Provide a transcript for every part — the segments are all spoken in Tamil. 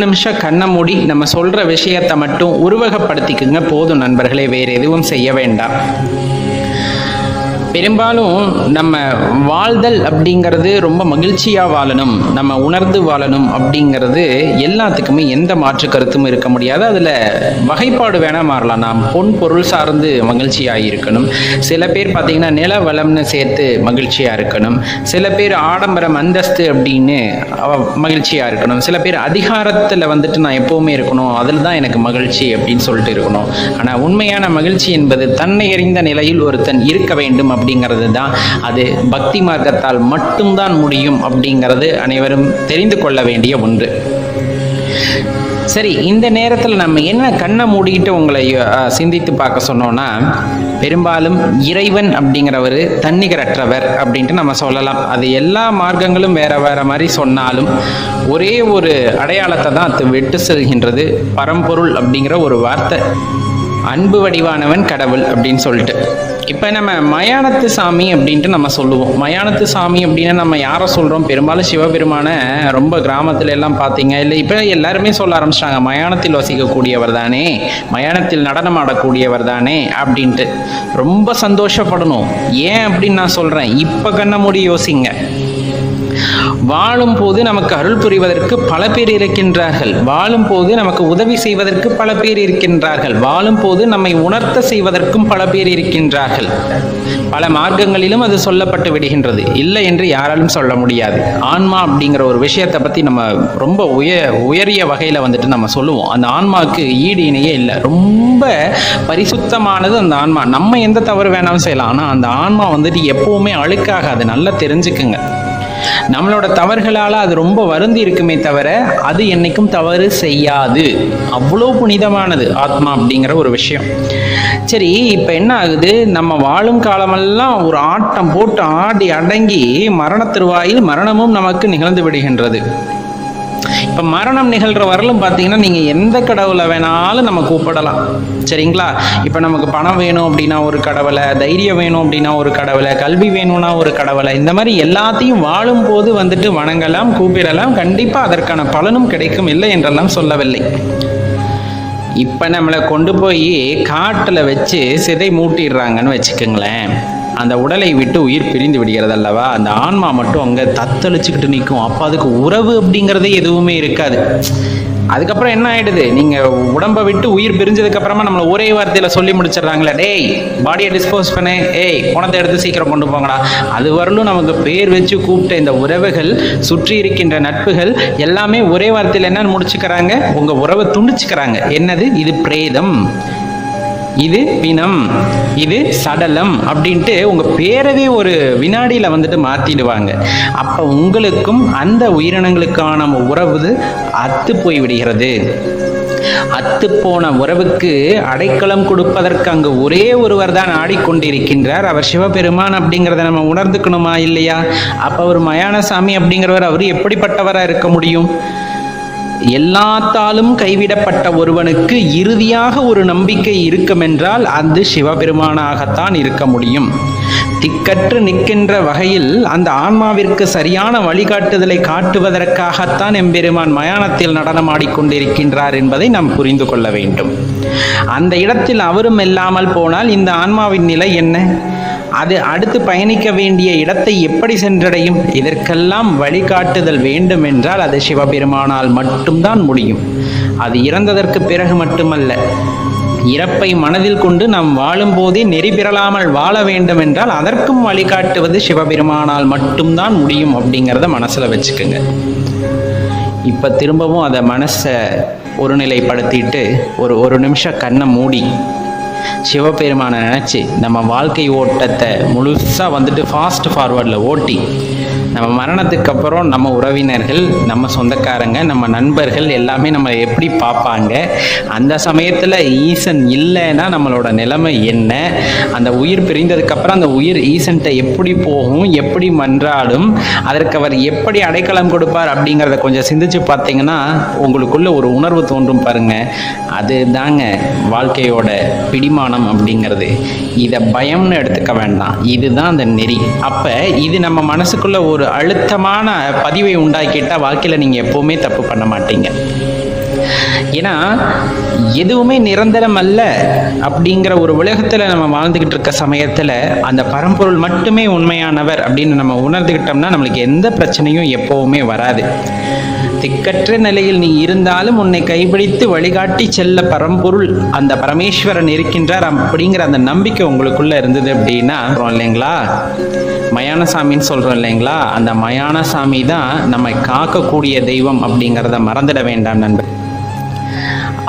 நிமிஷம் கண்ணை மூடி நம்ம சொல்கிற விஷயத்தை மட்டும் உருவகப்படுத்திக்குங்க போதும் நண்பர்களே, வேறு எதுவும் செய்ய வேண்டாம். பெரும்பாலும் நம்ம வாழ்தல் அப்படிங்கிறது ரொம்ப மகிழ்ச்சியாக வாழணும், நம்ம உணர்ந்து வாழணும் அப்படிங்கிறது எல்லாத்துக்குமே எந்த மாற்று கருத்தும் இருக்க முடியாது. அதில் வகைப்பாடு வேணால் மாறலாம். நாம் பொன் பொருள் சார்ந்து மகிழ்ச்சியாக இருக்கணும், சில பேர் பார்த்திங்கன்னா நில வளம்னு சேர்த்து மகிழ்ச்சியாக இருக்கணும், சில பேர் ஆடம்பரம் அந்தஸ்து அப்படின்னு மகிழ்ச்சியாக இருக்கணும், சில பேர் அதிகாரத்தில் வந்துட்டு நான் எப்போவுமே இருக்கணும், அதில் தான் எனக்கு மகிழ்ச்சி அப்படின்னு சொல்லிட்டு இருக்கணும். ஆனால் உண்மையான மகிழ்ச்சி என்பது தன்னை அறிந்த நிலையில் ஒருத்தன் இருக்க வேண்டும் அப்படிங்கிறது தான். அது பக்தி மார்க்கத்தால் மட்டும்தான் முடியும் அப்படிங்கிறது அனைவரும் தெரிந்து கொள்ள வேண்டிய ஒன்று. சரி, இந்த நேரத்தில் நம்ம என்ன கண்ணை மூடிக்கிட்டு உங்களை சிந்தித்து பார்க்க சொன்னோன்னா, பெரும்பாலும் இறைவன் அப்படிங்கிறவர் தன்னிகரற்றவர் அப்படின்ட்டு நம்ம சொல்லலாம். அது எல்லா மார்க்கங்களும் வேற வேற மாதிரி சொன்னாலும் ஒரே ஒரு அடையாளத்தை தான் அது விட்டு செல்கின்றது. பரம்பொருள் அப்படிங்கிற ஒரு வார்த்தை, அன்பு வடிவானவன் கடவுள் அப்படின்னு சொல்லிட்டு. இப்போ நம்ம மயானத்து சாமி அப்படின்ட்டு நம்ம சொல்லுவோம். மயானத்து சாமி அப்படின்னு நம்ம யாரை சொல்கிறோம்? பெரும்பாலும் சிவபெருமான ரொம்ப கிராமத்துல எல்லாம் பார்த்தீங்க இல்லை, இப்போ எல்லாருமே சொல்ல ஆரம்பிச்சிட்டாங்க, மயானத்தில் வசிக்கக்கூடியவர் தானே, மயானத்தில் நடனம் ஆடக்கூடியவர் தானே அப்படின்ட்டு. ரொம்ப சந்தோஷப்படணும். ஏன் அப்படின்னு நான் சொல்கிறேன், இப்போ கண்ண மூடி யோசிங்க. வாழும் போது நமக்கு அருள் புரிவதற்கு பல பேர் இருக்கின்றார்கள், வாழும் போது நமக்கு உதவி செய்வதற்கு பல பேர் இருக்கின்றார்கள், வாழும் போது நம்மை உணர்த்த செய்வதற்கும் பல பேர் இருக்கின்றார்கள். பல மார்க்கங்களிலும் அது சொல்லப்பட்டு விடுகின்றது, இல்லை என்று யாராலும் சொல்ல முடியாது. ஆன்மா அப்படிங்கிற ஒரு விஷயத்தை பற்றி நம்ம ரொம்ப உயரிய வகையில் வந்துட்டு நம்ம சொல்லுவோம். அந்த ஆன்மாவுக்கு ஈடு இணையே இல்லை, ரொம்ப பரிசுத்தமானது அந்த ஆன்மா. நம்ம எந்த தவறு வேணாலும் செய்யலாம், ஆனால் அந்த ஆன்மா வந்துட்டு எப்பவுமே அழுக்காகாது, நல்லா தெரிஞ்சுக்குங்க. நம்மளோட தவறுகளால் அது ரொம்ப வருந்தி இருக்குமே தவிர அது என்னைக்கும் தவறு செய்யாது. அவ்வளோ புனிதமானது ஆத்மா அப்படிங்கிற ஒரு விஷயம். சரி, இப்போ என்ன ஆகுது, நம்ம வாழும் காலமெல்லாம் ஒரு ஆட்டம் போட்டு ஆடி அடங்கி மரண திருவாயில் மரணமும் நமக்கு நிகழ்ந்து விடுகின்றது. இப்போ மரணம் நிகழ்கிற வரலும் பார்த்தீங்கன்னா நீங்கள் எந்த கடவுளை வேணாலும் நம்ம கூப்பிடலாம், சரிங்களா? இப்போ நமக்கு பணம் வேணும் அப்படின்னா ஒரு கடவுளை, தைரியம் வேணும் அப்படின்னா ஒரு கடவுளை, கல்வி வேணும்னா ஒரு கடவுளை, இந்த மாதிரி எல்லாத்தையும் வாழும் போது வந்துட்டு வணங்கலாம், கூப்பிடலாம். கண்டிப்பாக அதற்கான பலனும் கிடைக்கும், இல்லை என்றெல்லாம் சொல்லவில்லை. இப்போ நம்மளை கொண்டு போய் காட்டில் வச்சு சிதை மூட்டிடுறாங்கன்னு வச்சுக்கோங்களேன். அந்த உடலை விட்டு உயிர் பிரிந்து விடுகிறது அல்லவா, அந்த ஆன்மா மட்டும் அங்கே தத்தளிச்சுக்கிட்டு நிற்கும். அப்போ அதுக்கு உறவு அப்படிங்கிறதே எதுவுமே இருக்காது. அதுக்கப்புறம் என்ன ஆகிடுது, நீங்கள் உடம்பை விட்டு உயிர் பிரிஞ்சதுக்கப்புறமா நம்மளை ஒரே வார்த்தையில் சொல்லி முடிச்சிடுறாங்களே, டேய் பாடியை டிஸ்போஸ் பண்ணு, ஏய் பணத்தை எடுத்து சீக்கிரம் கொண்டு போங்கடா. அது வரலும் நமக்கு பேர் வச்சு கூப்பிட்ட இந்த உறவுகள், சுற்றி இருக்கின்ற நட்புகள் எல்லாமே ஒரே வார்த்தையில் என்னன்னு முடிச்சுக்கிறாங்க, உங்கள் உறவை துண்டிச்சுக்கிறாங்க. என்னது இது? பிரேதம், இது பிணம், இது சடலம் அப்படின்ட்டு உங்கள் பேரவே ஒரு வினாடியில் வந்துட்டு மாற்றிடுவாங்க. அப்போ உங்களுக்கும் அந்த உயிரினங்களுக்கான உறவு அத்து போய் விடுகிறது. அத்துப்போன உறவுக்கு அடைக்கலம் கொடுப்பதற்கு அங்கு ஒரே ஒருவர் தான் ஆடிக்கொண்டிருக்கின்றார், அவர் சிவபெருமான் அப்படிங்கிறத நம்ம உணர்ந்துக்கணுமா இல்லையா? அப்போ அவர் மயானசாமி அப்படிங்கிறவர் அவர் எப்படிப்பட்டவராக இருக்க முடியும்? எல்லாத்தாலும் கைவிடப்பட்ட ஒருவனுக்கு இறுதியாக ஒரு நம்பிக்கை இருக்கும் என்றால் அது சிவபெருமானாகத்தான் இருக்க முடியும். திக்கற்று நிற்கின்ற வகையில் அந்த ஆன்மாவிற்கு சரியான வழிகாட்டுதலை காட்டுவதற்காகத்தான் எம்பெருமான் மயானத்தில் நடனமாடிக்கொண்டிருக்கின்றார் என்பதை நாம் புரிந்து கொள்ள வேண்டும். அந்த இடத்தில் அவரும் இல்லாமல் போனால் இந்த ஆன்மாவின் நிலை என்ன? அது அடுத்து பயணிக்க வேண்டிய இடத்தை எப்படி சென்றடையும்? இதற்கெல்லாம் வழிகாட்டுதல் வேண்டும் என்றால் அது சிவபெருமானால் மட்டும்தான் முடியும். அது இறந்ததற்கு பிறகு மட்டுமல்ல, இறப்பை மனதில் கொண்டு நாம் வாழும் போதே நெறி பெறலாமல் வாழ வேண்டும் என்றால் அதற்கும் வழிகாட்டுவது சிவபெருமானால் மட்டும்தான் முடியும் அப்படிங்கிறத மனசில் வச்சுக்கோங்க. இப்போ திரும்பவும் அதை மனசை ஒருநிலைப்படுத்திட்டு ஒரு நிமிஷம் கண்ணை மூடி சிவபெருமானை நினச்சி நம்ம வாழ்க்கை ஓட்டத்தை முழுசாக வந்துட்டு ஃபாஸ்ட் ஃபார்வர்டில் ஓட்டி நம்ம மரணத்துக்கு அப்புறம் நம்ம உறவினர்கள், நம்ம சொந்தக்காரங்க, நம்ம நண்பர்கள் எல்லாமே நம்ம எப்படி பார்ப்பாங்க, அந்த சமயத்தில் ஈசன் இல்லைன்னா நம்மளோட நிலைமை என்ன, அந்த உயிர் பிரிந்ததுக்கப்புறம் அந்த உயிர் ஈசன்கிட்ட எப்படி போகும், எப்படி மன்றாடும், அதற்கு அவர் எப்படி அடைக்கலம் கொடுப்பார் அப்படிங்கிறத கொஞ்சம் சிந்திச்சு பார்த்தீங்கன்னா உங்களுக்குள்ள ஒரு உணர்வு தோன்றும் பாருங்க. அது தாங்க வாழ்க்கையோட பிடிமானம் அப்படிங்கிறது. இதை பயம்னு எடுத்துக்க வேண்டாம், இதுதான் அந்த நெறி. அப்போ இது நம்ம மனசுக்குள்ள ஒரு அழுத்தமான பதிவை உண்டாக்கிட்டால் வாழ்க்கையில் நீங்கள் எப்போவுமே தப்பு பண்ண மாட்டீங்க. ஏன்னா எதுவுமே நிரந்தரம் அல்ல அப்படிங்கிற ஒரு உலகத்துல நம்ம வாழ்ந்துகிட்டு இருக்க சமயத்துல அந்த பரம்பொருள் மட்டுமே உண்மையானவர் அப்படின்னு நம்ம உணர்ந்துகிட்டோம்னா நம்மளுக்கு எந்த பிரச்சனையும் எப்பவுமே வராது. திக்கற்ற நிலையில் நீ இருந்தாலும் உன்னை கைப்பிடித்து வழிகாட்டி செல்ல பரம்பொருள் அந்த பரமேஸ்வரன் இருக்கின்றார் அப்படிங்கிற அந்த நம்பிக்கை உங்களுக்குள்ள இருந்தது அப்படின்னா இல்லைங்களா, மயானசாமின்னு சொல்றோம் இல்லைங்களா, அந்த மயானசாமி தான் நம்மை காக்கக்கூடிய தெய்வம் அப்படிங்கிறத மறந்துட வேண்டாம் நண்பர்.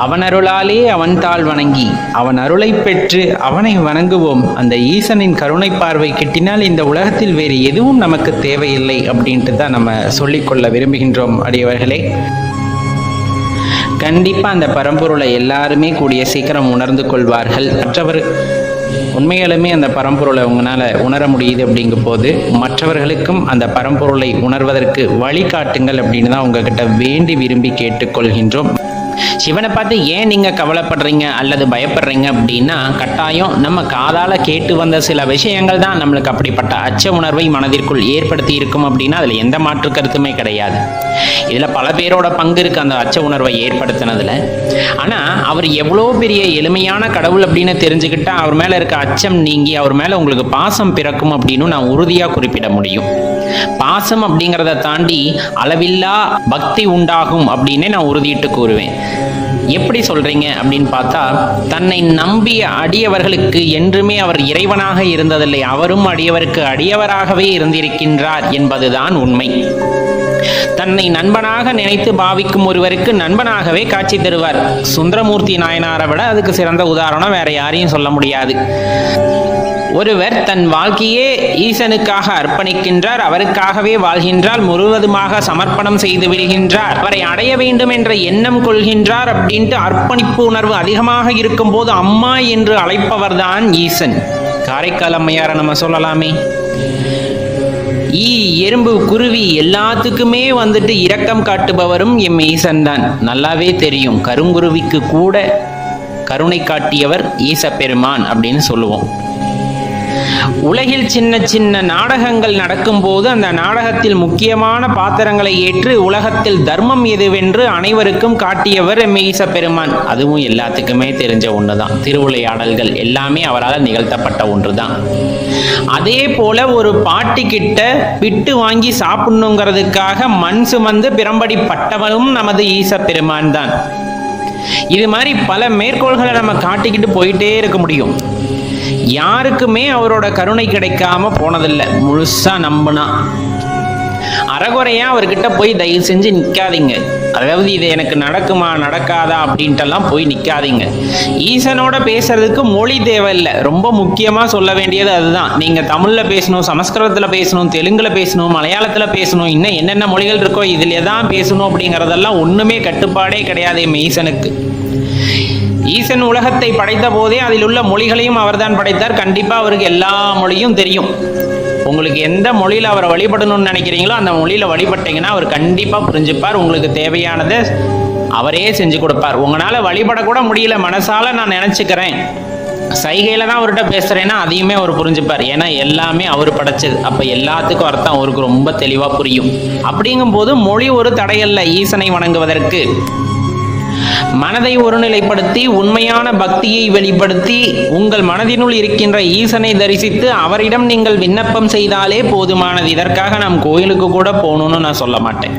அவன் அருளாலே அவன் தாள் வணங்கி அவன் அருளை பெற்று அவனை வணங்குவோம். அந்த ஈசனின் கருணை பார்வை கிட்டினால் இந்த உலகத்தில் வேறு எதுவும் நமக்கு தேவையில்லை அப்படின்ட்டு தான் நம்ம சொல்லிக்கொள்ள விரும்புகின்றோம் அடியவர்களே. கண்டிப்பா அந்த பரம்பொருளை எல்லாருமே கூடிய சீக்கிரம் உணர்ந்து கொள்வார்கள். மற்றவர் உண்மையாலுமே அந்த பரம்பொருளை உங்களால் உணர முடியுது அப்படிங்கும் போது மற்றவர்களுக்கும் அந்த பரம்பொருளை உணர்வதற்கு வழிகாட்டுங்கள் அப்படின்னு தான் உங்ககிட்ட வேண்டி விரும்பி கேட்டுக்கொள்கின்றோம். சிவனை பார்த்து ஏன் நீங்க கவலைப்படுறீங்க அல்லது பயப்படுறீங்க அப்படின்னா, கட்டாயம் நம்ம காதால கேட்டு வந்த சில விஷயங்கள் தான் நம்மளுக்கு அப்படிப்பட்ட அச்ச உணர்வை மனதிற்குள் ஏற்படுத்தி இருக்கும் அப்படின்னா அதுல எந்த மாற்று கருத்துமே கிடையாது. இதுல பல பேரோட பங்கு இருக்கு அந்த அச்ச உணர்வை ஏற்படுத்தினதுல. ஆனா அவர் எவ்வளோ பெரிய எளிமையான கடவுள் அப்படின்னு தெரிஞ்சுக்கிட்டா அவர் மேல இருக்க அச்சம் நீங்கி அவர் மேல உங்களுக்கு பாசம் பிறக்கும் அப்படின்னு நான் உறுதியா குறிப்பிட முடியும். பாசம் அப்படிங்கிறத தாண்டி அளவில்லா பக்தி உண்டாகும் அப்படின்னே நான் உறுதியிட்டு கூறுவேன். எப்படி சொல்றீங்க அப்படின்னு பார்த்தா, தன்னை நம்பிய அடியவர்களுக்கு என்றுமே அவர் இறைவனாக இருந்ததில்லை, அவரும் அடியவருக்கு அடியவராகவே இருந்திருக்கின்றார் என்பதுதான் உண்மை. தன்னை நண்பனாக நினைத்து பாவிக்கும் ஒருவருக்கு நண்பனாகவே காட்சி தருவார். சுந்தரமூர்த்தி நாயனாரை விட அதுக்கு சிறந்த உதாரணம் வேற யாரையும் சொல்ல முடியாது. ஒருவர் தன் வாழ்க்கையே ஈசனுக்காக அர்ப்பணிக்கின்றார், அவருக்காகவே வாழ்கின்றார், முழுவதுமாக சமர்ப்பணம் செய்து விடுகின்றார், அவரை அடைய வேண்டும் என்ற எண்ணம் கொள்கின்றார் அப்படின்ட்டு அர்ப்பணிப்பு உணர்வு அதிகமாக இருக்கும் போது அம்மா என்று அழைப்பவர் தான் ஈசன். காரைக்கால் அம்மையாரை நம்ம சொல்லலாமே. எறும்பு குருவி எல்லாத்துக்குமே இரக்கம் காட்டுபவரும் எம் ஈசன் தான். நல்லாவே தெரியும், கருங்குருவிக்கு கூட கருணை காட்டியவர் ஈச பெருமான் அப்படின்னு சொல்லுவோம். உலகில் சின்ன சின்ன நாடகங்கள் நடக்கும் போது அந்த நாடகத்தில் முக்கியமான பாத்திரங்களை ஏற்று உலகத்தில் தர்மம் எதுவென்று அனைவருக்கும் காட்டியவர் ஈச பெருமான். அதுவும் எல்லாத்துக்குமே தெரிஞ்ச ஒண்ணுதான். திருவிளையாடல்கள் எல்லாமே அவரால் நிகழ்த்தப்பட்ட ஒன்றுதான். அதே போல ஒரு பாட்டி கிட்ட விட்டு வாங்கி சாப்பிடணுங்கிறதுக்காக மண் சுமந்து பிரம்படி பட்டவனும் நமது ஈச பெருமான் தான். இது மாதிரி பல மேற்கோள்களை நம்ம காட்டிக்கிட்டு போயிட்டே இருக்க முடியும். யாருக்குமே அவரோட கருணை கிடைக்காம போனதில்லை. முழுசா நம்பினா அறகுறையா அவர்கிட்ட போய் தயவு செஞ்சு நிக்காதீங்க. அதாவது இது எனக்கு நடக்குமா நடக்காதா அப்படின்ட்டுலாம் போய் நிக்காதீங்க. ஈசனோட பேசுறதுக்கு மொழி தேவையில்லை. ரொம்ப முக்கியமா சொல்ல வேண்டியது அதுதான். நீங்க தமிழ்ல பேசணும், சமஸ்கிருதத்துல பேசணும், தெலுங்குல பேசணும், மலையாளத்துல பேசணும், இன்னும் என்னென்ன மொழிகள் இருக்கோ இதுல தான் பேசணும் அப்படிங்கறதெல்லாம் ஒண்ணுமே கட்டுப்பாடே கிடையாது ஈசனுக்கு. ஈசன் உலகத்தை படைத்த போதே அதில் உள்ள மொழிகளையும் அவர்தான் படைத்தார். கண்டிப்பா அவருக்கு எல்லா மொழியும் தெரியும். உங்களுக்கு எந்த மொழியில் அவரை வழிபடணும்னு நினைக்கிறீங்களோ அந்த மொழியில் வழிபட்டீங்கன்னா அவர் கண்டிப்பாக புரிஞ்சுப்பார். உங்களுக்கு தேவையானதை அவரே செஞ்சு கொடுப்பார். உங்களால் வழிபடக்கூட முடியல, மனசால நான் நினச்சிக்கிறேன், சைகையில் தான் அவர்கிட்ட பேசுகிறேன்னா அதையுமே அவர் புரிஞ்சுப்பார். ஏன்னா எல்லாமே அவர் படைச்சது. அப்போ எல்லாத்துக்கும் அர்த்தம் அவருக்கு ரொம்ப தெளிவாக புரியும். அப்படிங்கும்போது மொழி ஒரு தடையல்ல ஈசனை வணங்குவதற்கு. மனதை ஒருநிலைப்படுத்தி உண்மையான பக்தியை வெளிப்படுத்தி உங்கள் மனதினுள் இருக்கின்ற ஈசனை தரிசித்து அவரிடம் நீங்கள் விண்ணப்பம் செய்தாலே போதுமானது. இதற்காக நாம் கோயிலுக்கு கூட போகணும்னு நான் சொல்ல மாட்டேன்.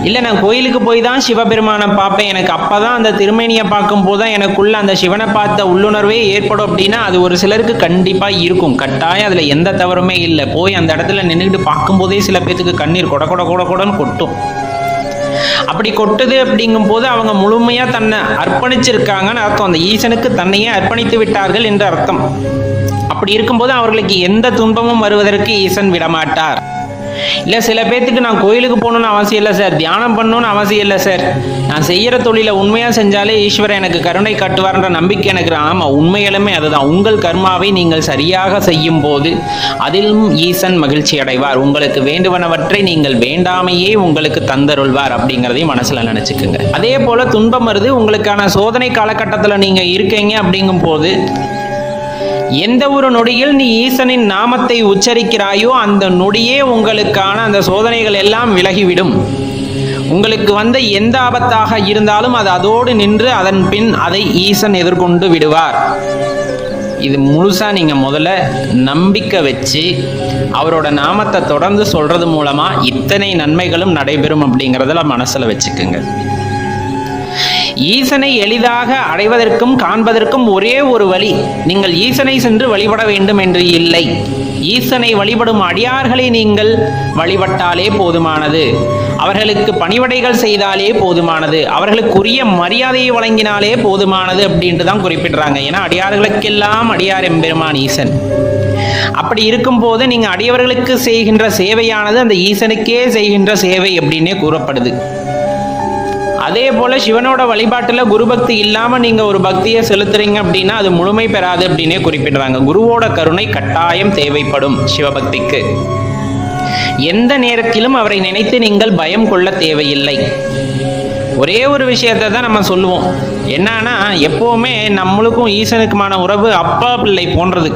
இல்லை நான் கோயிலுக்கு போய் தான் சிவபெருமானை பார்ப்பேன், எனக்கு அப்போதான் அந்த திருமேனியை பார்க்கும் போது தான் எனக்குள்ள அந்த சிவனை பார்த்த உள்ளுணர்வே ஏற்படும் அப்படின்னா அது ஒரு சிலருக்கு கண்டிப்பாக இருக்கும். கட்டாயம் அதில் எந்த தவறுமே இல்லை. போய் அந்த இடத்துல நின்றுக்கிட்டு பார்க்கும்போதே சில பேத்துக்கு கண்ணீர் கொட கொட கொட கொடன்னு கொட்டும். அப்படி கொட்டுது அப்படிங்கும் போது அவங்க முழுமையா தன்னை அர்ப்பணிச்சிருக்காங்கன்னு அர்த்தம். அந்த ஈசனுக்கு தன்னையே அர்ப்பணித்து விட்டார்கள் என்று அர்த்தம். அப்படி இருக்கும்போது அவர்களுக்கு எந்த துன்பமும் வருவதற்கு ஈசன் விடமாட்டார். இல்லை சில பேர்த்துக்கு நான் கோயிலுக்கு போகணுன்னு அவசியம் இல்லை சார், தியானம் பண்ணணும்னு அவசியம் இல்லை சார், நான் செய்கிற தொழிலை உண்மையாக செஞ்சாலே ஈஸ்வரன் எனக்கு கருணை காட்டுவார்ன்ற நம்பிக்கை எனக்கு. ஆமாம், உண்மையிலுமே அதுதான். உங்கள் கர்மாவை நீங்கள் சரியாக செய்யும் போது அதிலும் ஈசன் மகிழ்ச்சி அடைவார். உங்களுக்கு வேண்டுவனவற்றை நீங்கள் வேண்டாமையே உங்களுக்கு தந்தருள்வார் அப்படிங்கிறதையும் மனசில் நினச்சிக்குங்க. அதே போல் துன்பம் வருது, உங்களுக்கான சோதனை காலகட்டத்தில் நீங்கள் இருக்கீங்க அப்படிங்கும் போது எந்த ஒரு நொடியில் நீ ஈசனின் நாமத்தை உச்சரிக்கிறாயோ அந்த நொடியே உங்களுக்கான அந்த சோதனைகள் எல்லாம் விலகிவிடும். உங்களுக்கு வந்த எந்த ஆபத்தாக இருந்தாலும் அது அதோடு நின்று அதன் பின் அதை ஈசன் எதிர்கொண்டு விடுவார். இது முழுசா நீங்க முதல்ல நம்பிக்கை வச்சு அவரோட நாமத்தை தொடர்ந்து சொல்றது மூலமா இத்தனை நன்மைகளும் நடைபெறும் அப்படிங்கிறதுல மனசுல வச்சுக்குங்க. ஈசனை எளிதாக அடைவதற்கும் காண்பதற்கும் ஒரே ஒரு வழி, நீங்கள் ஈசனை சென்று வழிபட வேண்டும் என்று இல்லை. ஈசனை வழிபடும் அடியார்களை நீங்கள் வழிபட்டாலே போதுமானது, அவர்களுக்கு பணிவடைகள் செய்தாலே போதுமானது, அவர்களுக்குரிய மரியாதையை வழங்கினாலே போதுமானது அப்படின்ட்டு தான் குறிப்பிடுறாங்க. ஏன்னா அடியார்களுக்கெல்லாம் அடியார் எம்பெருமான் ஈசன். அப்படி இருக்கும்போது நீங்க அடியவர்களுக்கு செய்கின்ற சேவையானது அந்த ஈசனுக்கே செய்கின்ற சேவை அப்படின்னே கூறப்படுது. அதே போல சிவனோட வழிபாட்டுல குரு பக்தி இல்லாம நீங்க ஒரு பக்தியை செலுத்துறீங்க அப்படின்னா அது முழுமை பெறாது அப்படின்னே குறிப்பிடுறாங்க. குருவோட கருணை கட்டாயம் தேவைப்படும் சிவபக்திக்கு. எந்த நேரத்திலும் அவரை நினைத்து நீங்கள் பயம் கொள்ள தேவையில்லை. ஒரே ஒரு விஷயத்தை தான் நம்ம சொல்லுவோம், என்னன்னா எப்பவுமே நம்மளுக்கும் ஈசனுக்குமான உறவு அப்பா பிள்ளை போன்றது.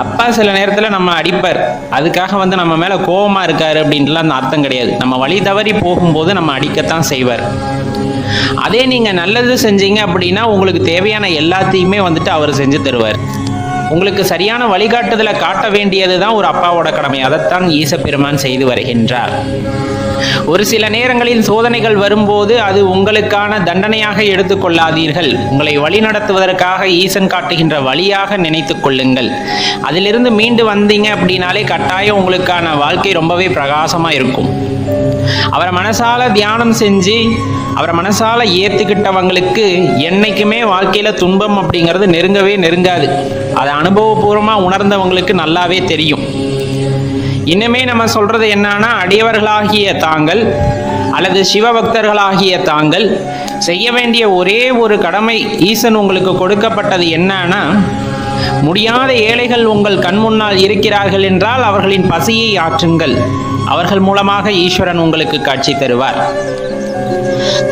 அப்பா சில நேரத்தில் நம்ம அடிப்பார், அதுக்காக நம்ம மேலே கோபமாக இருக்காரு அப்படின்ட்டுலாம் அந்த அர்த்தம் கிடையாது. நம்ம வழி தவறி போகும்போது நம்ம அடிக்கத்தான் செய்வார். அதே நீங்கள் நல்லது செஞ்சீங்க அப்படின்னா உங்களுக்கு தேவையான எல்லாத்தையுமே அவர் செஞ்சு தருவார். உங்களுக்கு சரியான வழிகாட்டுதலை காட்ட வேண்டியது தான் ஒரு அப்பாவோட கடமை. அதைத்தான் ஈசப்பெருமான் செய்து வருகின்றார். ஒரு சில நேரங்களில் சோதனைகள் வரும்போது அது உங்களுக்கான தண்டனையாக எடுத்துக்கொள்ளாதீர்கள். உங்களை வழி நடத்துவதற்காக ஈசன் காட்டுகின்ற வழியாக நினைத்து கொள்ளுங்கள். அதிலிருந்து மீண்டு வந்தீங்க அப்படின்னாலே கட்டாயம் உங்களுக்கான வாழ்க்கை ரொம்பவே பிரகாசமாக இருக்கும். அவரை மனசால தியானம் செஞ்சு அவரை மனசால ஏற்றுக்கிட்டவங்களுக்கு என்னைக்குமே வாழ்க்கையில் துன்பம் அப்படிங்கிறது நெருங்கவே நெருங்காது. அதை அனுபவபூர்வமாக உணர்ந்தவங்களுக்கு நல்லாவே தெரியும். இன்னுமே நம்ம சொல்றது என்னன்னா, அடியவர்களாகிய தாங்கள் அல்லது சிவபக்தர்களாகிய தாங்கள் செய்ய வேண்டிய ஒரே ஒரு கடமை ஈசன் உங்களுக்கு கொடுக்கப்பட்டது என்னன்னா, முடியாத ஏழைகள் உங்கள் கண் முன்னால் இருக்கிறார்கள் என்றால் அவர்களின் பசியை ஆற்றுங்கள். அவர்கள் மூலமாக ஈஸ்வரன் உங்களுக்கு காட்சி தருவார்.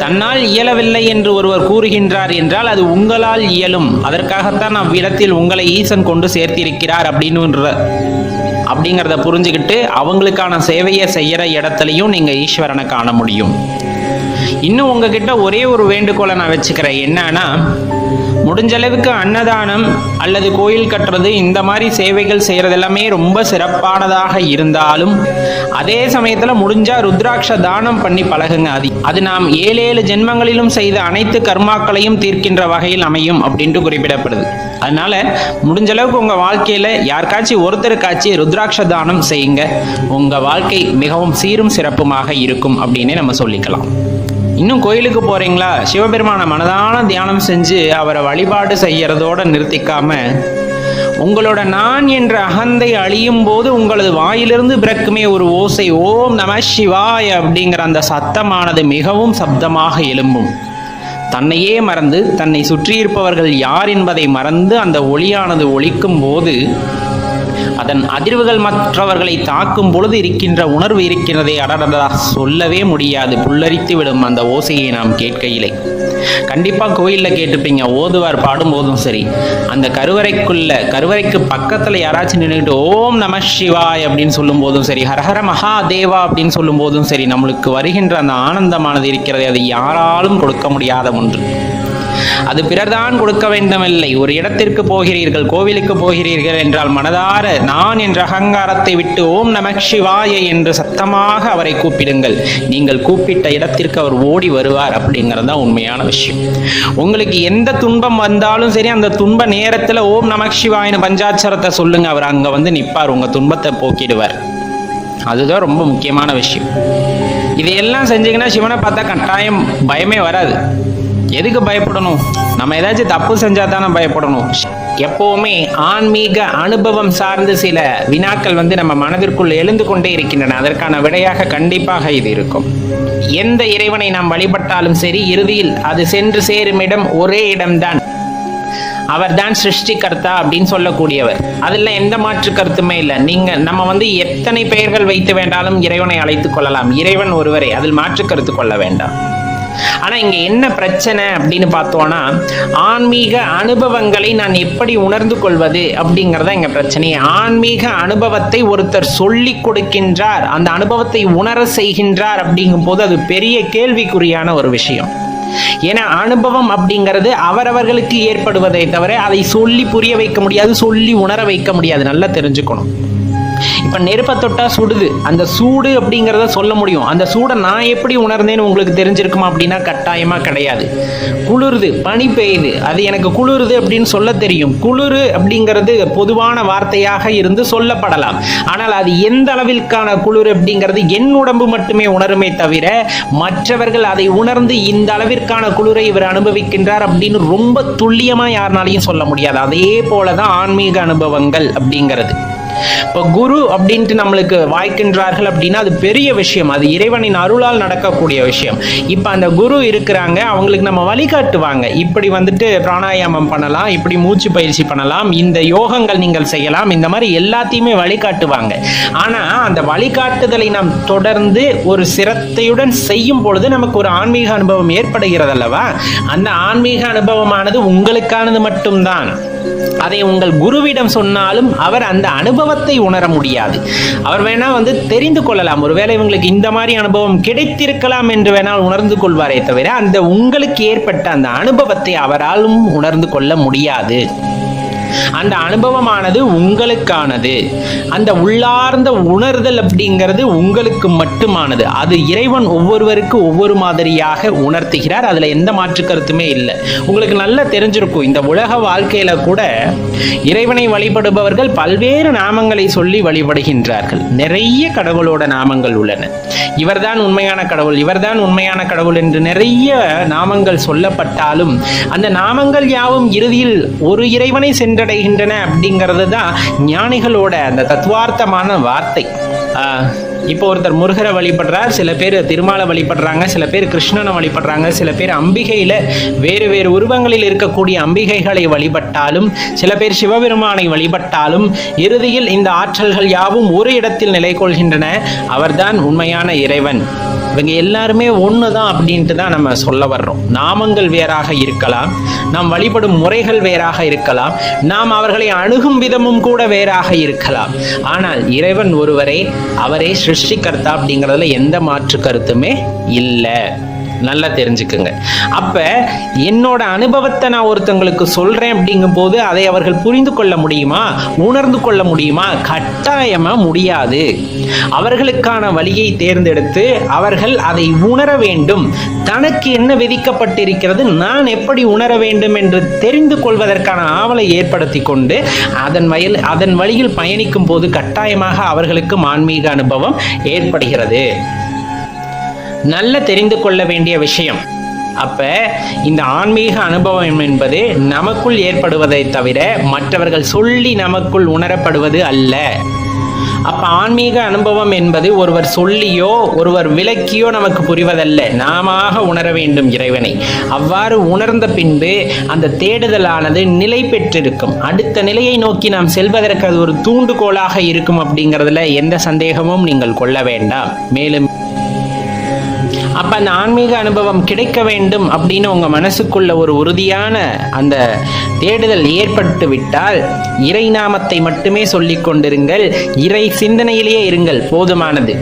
தன்னால் இயலவில்லை என்று ஒருவர் கூறுகின்றார் என்றால் அது உங்களால் இயலும். அதற்காகத்தான் அவ்விடத்தில் உங்களை ஈசன் கொண்டு சேர்த்திருக்கிறார் அப்படிங்கிறத புரிஞ்சுக்கிட்டு அவங்களுக்கான சேவையை செய்யற இடத்துலையும் நீங்க ஈஸ்வரனை காண முடியும். இன்னும் உங்ககிட்ட ஒரே ஒரு வேண்டுகோளை நான் வச்சுக்கிறேன், என்னன்னா முடிஞ்ச அளவுக்கு அன்னதானம் அல்லது கோயில் கட்டுறது இந்த மாதிரி சேவைகள் செய்யறது எல்லாமே ரொம்ப சிறப்பானதாக இருந்தாலும் அதே சமயத்துல முடிஞ்சா ருத்ராட்ச தானம் பண்ணி பழகுங்க. அது நாம் 7 ஜென்மங்களிலும் செய்த அனைத்து கர்மாக்களையும் தீர்க்கின்ற வகையில் அமையும் அப்படின்ட்டு குறிப்பிடப்படுது. அதனால முடிஞ்ச அளவுக்கு உங்க வாழ்க்கையில யாருக்காச்சும் ஒருத்தருக்காச்சும் ருத்ராட்ச தானம் செய்யுங்க. உங்க வாழ்க்கை மிகவும் சீரும் சிறப்புமாக இருக்கும் அப்படின்னே நம்ம சொல்லிக்கலாம். இன்னும் கோயிலுக்கு போறீங்களா, சிவபெருமான மனதான தியானம் செஞ்சு அவரை வழிபாடு செய்யறதோட நிறுத்திக்காம உங்களோட நான் என்ற அகந்தை அழியும் போது உங்களது வாயிலிருந்து பிறக்குமே ஒரு ஓசை, ஓம் நம சிவாய அப்படிங்கிற அந்த சத்தமானது மிகவும் சப்தமாக எழும்பும். தன்னையே மறந்து தன்னை சுற்றியிருப்பவர்கள் யார் என்பதை மறந்து அந்த ஒளியானது ஒலிக்கும் போது அதன் அதிர்வுகள் மற்றவர்களை தாக்கும் பொழுது இருக்கின்ற உணர்வு இருக்கிறதே, அடடா சொல்லவே முடியாது, புல்லரித்து விடும் அந்த ஓசையை நாம் கேட்கையிலே. கண்டிப்பாக கோயிலில் கேட்டுப்பீங்க, ஓதுவார் பாடும்போதும் சரி, அந்த கருவறைக்கு பக்கத்தில் யாராச்சும் நின்றுட்டு ஓம் நம சிவாய் அப்படின்னு சொல்லும் போதும் சரி, ஹரஹர மகாதேவா அப்படின்னு சொல்லும் போதும் சரி, நம்மளுக்கு வருகின்ற அந்த ஆனந்தமானது இருக்கிறது, அது யாராலும் கொடுக்க முடியாத ஒன்று. அது பிறர்தான் கொடுக்க வேண்டுமில்லை. ஒரு இடத்திற்கு போகிறீர்கள், கோவிலுக்கு போகிறீர்கள் என்றால் மனதார நான் என்ற அகங்காரத்தை விட்டு ஓம் நம சிவாய என்று சத்தமாக அவரை கூப்பிடுங்கள். நீங்கள் கூப்பிட்ட இடத்திற்கு அவர் ஓடி வருவார் அப்படிங்கிறது தான் உண்மையான விஷயம். உங்களுக்கு எந்த துன்பம் வந்தாலும் சரி, அந்த துன்ப நேரத்தில் ஓம் நம சிவாயின்னு பஞ்சாட்சரத்தை சொல்லுங்க, அவர் அங்கே நிற்பார், உங்க துன்பத்தை போக்கிடுவார். அதுதான் ரொம்ப முக்கியமான விஷயம். இதையெல்லாம் செஞ்சீங்கன்னா சிவனை பார்த்தா கட்டாயம் பயமே வராது. எதுக்கு பயப்படணும்? நம்ம ஏதாச்சும் தப்பு செஞ்சா தானே பயப்படணும். எப்பவுமே ஆன்மீக அனுபவம் சார்ந்து சில வினாக்கள் நம்ம மனதிற்குள் எழுந்து கொண்டே இருக்கின்றன. அதற்கான விடையாக கண்டிப்பாக இது இருக்கும். எந்த இறைவனை நாம் வழிபட்டாலும் சரி, இறுதியில் அது சென்று சேரும் இடம் ஒரே இடம்தான். அவர் தான் சிருஷ்டிகர்த்தா அப்படின்னு சொல்லக்கூடியவர். அதில் எந்த மாற்று கருத்துமே இல்லை. நம்ம எத்தனை பெயர்கள் வைத்து வேண்டாலும் இறைவனை அழைத்துக் கொள்ளலாம். இறைவன் ஒருவரே, அதில் மாற்று கருத்து கொள்ள வேண்டாம். ஆனா இங்க என்ன பிரச்சனை அப்படின்னு பார்த்தோம்னா, ஆன்மீக அனுபவங்களை நான் எப்படி உணர்ந்து கொள்வது அப்படிங்கறத இங்க பிரச்சனை. ஆன்மீக அனுபவத்தை ஒருத்தர் சொல்லி கொடுக்கின்றார், அந்த அனுபவத்தை உணர செய்கின்றார் அப்படிங்கும் போது அது பெரிய கேள்விக்குறியான ஒரு விஷயம். ஏன்னா அனுபவம் அப்படிங்கிறது அவரவர்களுக்கு ஏற்படுவதை தவிர அதை சொல்லி புரிய வைக்க முடியாது, சொல்லி உணர வைக்க முடியாது. நல்லா தெரிஞ்சுக்கணும். இப்ப நெருப்பை தொட்டா சுடுது, அந்த சூடு அப்படிங்கிறத சொல்ல முடியும். அந்த சூடை நான் எப்படி உணர்ந்தேன்னு உங்களுக்கு தெரிஞ்சிருக்குமா அப்படின்னா கட்டாயமா கிடையாது. குளிருது, பனி பெய்யுது, அது எனக்கு குளிருது அப்படின்னு சொல்ல தெரியும். குளிரு அப்படிங்கிறது பொதுவான வார்த்தையாக இருந்து சொல்லப்படலாம். ஆனால் அது எந்த அளவிற்கான குளிர் அப்படிங்கிறது என் உடம்பு மட்டுமே உணருமே தவிர மற்றவர்கள் அதை உணர்ந்து இந்த அளவிற்கான குளிரை இவர் அனுபவிக்கின்றார் அப்படின்னு ரொம்ப துல்லியமா யாருனாலையும் சொல்ல முடியாது. அதே போலதான் ஆன்மீக அனுபவங்கள் அப்படிங்கிறது. இப்போ குரு அப்படின்ட்டு நம்மளுக்கு வாய்க்கின்றார்கள் அப்படின்னா அது பெரிய விஷயம், அது இறைவனின் அருளால் நடக்கக்கூடிய விஷயம். இப்போ அந்த குரு இருக்கிறாங்க, அவங்களுக்கு நம்ம வழிகாட்டுவாங்க. இப்படி வந்துட்டு பிராணாயாமம் பண்ணலாம், இப்படி மூச்சு பயிற்சி பண்ணலாம், இந்த யோகங்கள் நீங்கள் செய்யலாம், இந்த மாதிரி எல்லாத்தையுமே வழிகாட்டுவாங்க. ஆனா அந்த வழிகாட்டுதலை நாம் தொடர்ந்து ஒரு சிரத்தையுடன் செய்யும் பொழுது நமக்கு ஒரு ஆன்மீக அனுபவம் ஏற்படுகிறது அல்லவா? அந்த ஆன்மீக அனுபவமானது உங்களுக்கானது மட்டும்தான். அதை உங்கள் குருவிடம் சொன்னாலும் அவர் அந்த அனுபவத்தை உணர முடியாது. அவர் வேணா தெரிந்து கொள்ளலாம், ஒருவேளை இவங்களுக்கு இந்த மாதிரி அனுபவம் கிடைத்திருக்கலாம் என்று வேணால் உணர்ந்து கொள்வாரே தவிர அந்த உங்களுக்கு ஏற்பட்ட அந்த அனுபவத்தை அவராலும் உணர்ந்து கொள்ள முடியாது. அந்த அனுபவமானது உங்களுக்கானது. அந்த உள்ளார்ந்த உணர்தல் அப்படிங்கிறது உங்களுக்கு மட்டுமானது. அது இறைவன் ஒவ்வொருவருக்கு ஒவ்வொரு மாதிரியாக உணர்த்துகிறார். அதுல எந்த மாற்று கருத்துமே இல்லை. உங்களுக்கு நல்லா தெரிஞ்சிருக்கும், இந்த உலக வாழ்க்கையில கூட இறைவனை வழிபடுபவர்கள் பல்வேறு நாமங்களை சொல்லி வழிபடுகின்றார்கள். நிறைய கடவுளோட நாமங்கள் உள்ளன. இவர்தான் உண்மையான கடவுள், இவர்தான் உண்மையான கடவுள் என்று நிறைய நாமங்கள் சொல்லப்பட்டாலும் அந்த நாமங்கள் யாவும் இறுதியில் ஒரு இறைவனை சென்றடைகின்றன அப்படிங்கிறது தான் ஞானிகளோட அந்த தத்துவார்த்தமான வார்த்தை. இப்போ ஒருத்தர் முருகரை வழிபடுறார், சில பேர் திருமாலை வழிபடுறாங்க, சில பேர் கிருஷ்ணனை வழிபடுறாங்க, சில பேர் அம்பிகையில வேறு வேறு உருவங்களில் இருக்கக்கூடிய அம்பிகைகளை வழிபட்டாலும், சில பேர் சிவபெருமானை வழிபட்டாலும் இறுதியில் இந்த ஆற்றல்கள் யாவும் ஒரு இடத்தில் நிலை கொள்கின்றன. அவர்தான் உண்மையான இறைவன். இவங்க எல்லாருமே ஒண்ணுதான் அப்படின்ட்டு தான் நம்ம சொல்ல வர்றோம். நாமங்கள் வேறாக இருக்கலாம், நாம் வழிபடும் முறைகள் வேறாக இருக்கலாம், நாம் அவர்களை அணுகும் விதமும் கூட வேறாக இருக்கலாம். ஆனால் இறைவன் ஒருவரே, அவரே சிருஷ்டிகர்த்தா அப்படிங்கிறதுல எந்த மாற்று கருத்துமே இல்லை. நல்லா தெரிஞ்சுக்குங்க. அப்ப என்னோட அனுபவத்தை நான் ஒருத்தங்களுக்கு சொல்றேன் அப்படிங்கும் போது அதை அவர்கள் புரிந்து கொள்ள முடியுமா, உணர்ந்து கொள்ள முடியுமா? கட்டாயமா முடியாது. அவர்களுக்கான வழியை தேர்ந்தெடுத்து அவர்கள் அதை உணர வேண்டும். தனக்கு என்ன விதிக்கப்பட்டிருக்கிறது, நான் எப்படி உணர வேண்டும் என்று தெரிந்து கொள்வதற்கான ஆவலை ஏற்படுத்தி கொண்டு அதன் வழியில் பயணிக்கும் போது கட்டாயமாக அவர்களுக்கு ஆன்மீக அனுபவம் ஏற்படுகிறது. நல்ல தெரிந்து கொள்ள வேண்டிய விஷயம். அப்ப இந்த ஆன்மீக அனுபவம் என்பது நமக்குள் ஏற்படுவதை தவிர மற்றவர்கள் சொல்லி நமக்குள் உணரப்படுவது அல்ல. அப்ப ஆன்மீக அனுபவம் என்பது ஒருவர் சொல்லியோ ஒருவர் விளக்கியோ நமக்கு புரிவதல்ல, நாம உணர வேண்டும் இறைவனை. அவ்வாறு உணர்ந்த பின்பு அந்த தேடுதலானது நிலை பெற்றிருக்கும். அடுத்த நிலையை நோக்கி நாம் செல்வதற்கு அது ஒரு தூண்டுகோலாக இருக்கும் அப்படிங்கிறதுல எந்த சந்தேகமும் நீங்கள் கொள்ள வேண்டாம். மேலும் அப்ப அந்த ஆன்மீக அனுபவம் கிடைக்க வேண்டும் அப்படின்னு உங்க மனசுக்குள்ள ஒரு உறுதியான அந்த தேடுதல் ஏற்பட்டு விட்டால் இறை நாமத்தை மட்டுமே சொல்லிக் கொண்டிருங்கள், இறை சிந்தனையிலேயே இருங்கள், போதுமானது.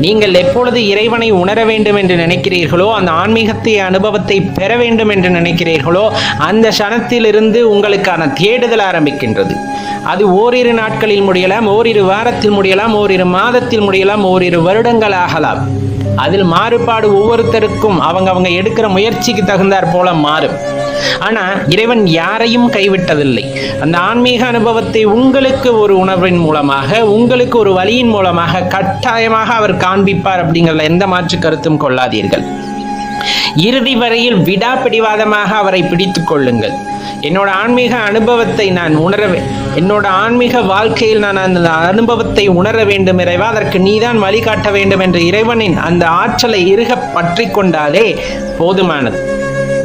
நீங்கள் எப்பொழுது இறைவனை உணர வேண்டும் என்று நினைக்கிறீர்களோ, அந்த ஆன்மீகத்தை அனுபவத்தை பெற வேண்டும் என்று நினைக்கிறீர்களோ, அந்த க்ஷணத்திலிருந்து உங்களுக்கான தேடுதல் ஆரம்பிக்கின்றது. அது ஓரிரு நாட்களில் முடியலாம், ஓரிரு வாரத்தில் முடியலாம், ஓரிரு மாதத்தில் முடியலாம், ஓரிரு வருடங்கள் ஆகலாம். அதில் மாறுபாடு ஒவ்வொருத்தருக்கும் அவங்க எடுக்கிற முயற்சிக்கு தகுந்தாற் போல மாறும். ஆனா இறைவன் யாரையும் கைவிட்டதில்லை. அந்த ஆன்மீக அனுபவத்தை உங்களுக்கு ஒரு உணர்வின் மூலமாக, உங்களுக்கு ஒரு வழியின் மூலமாக கட்டாயமாக அவர் காண்பிப்பார் அப்படிங்கிறதுல எந்த மாற்று கருத்தும் கொள்ளாதீர்கள். இறுதி வரையில் விடாப்பிடிவாதமாக அவரை பிடித்துக் கொள்ளுங்கள். என்னோட ஆன்மீக அனுபவத்தை நான் என்னோட ஆன்மீக வாழ்க்கையில் நான் அந்த அனுபவத்தை உணர வேண்டும் இறைவா, அதற்கு நீதான் வழிகாட்ட வேண்டும் என்று இறைவனின் அந்த ஆற்றலை இறுக பற்றி கொண்டாலே போதுமானது.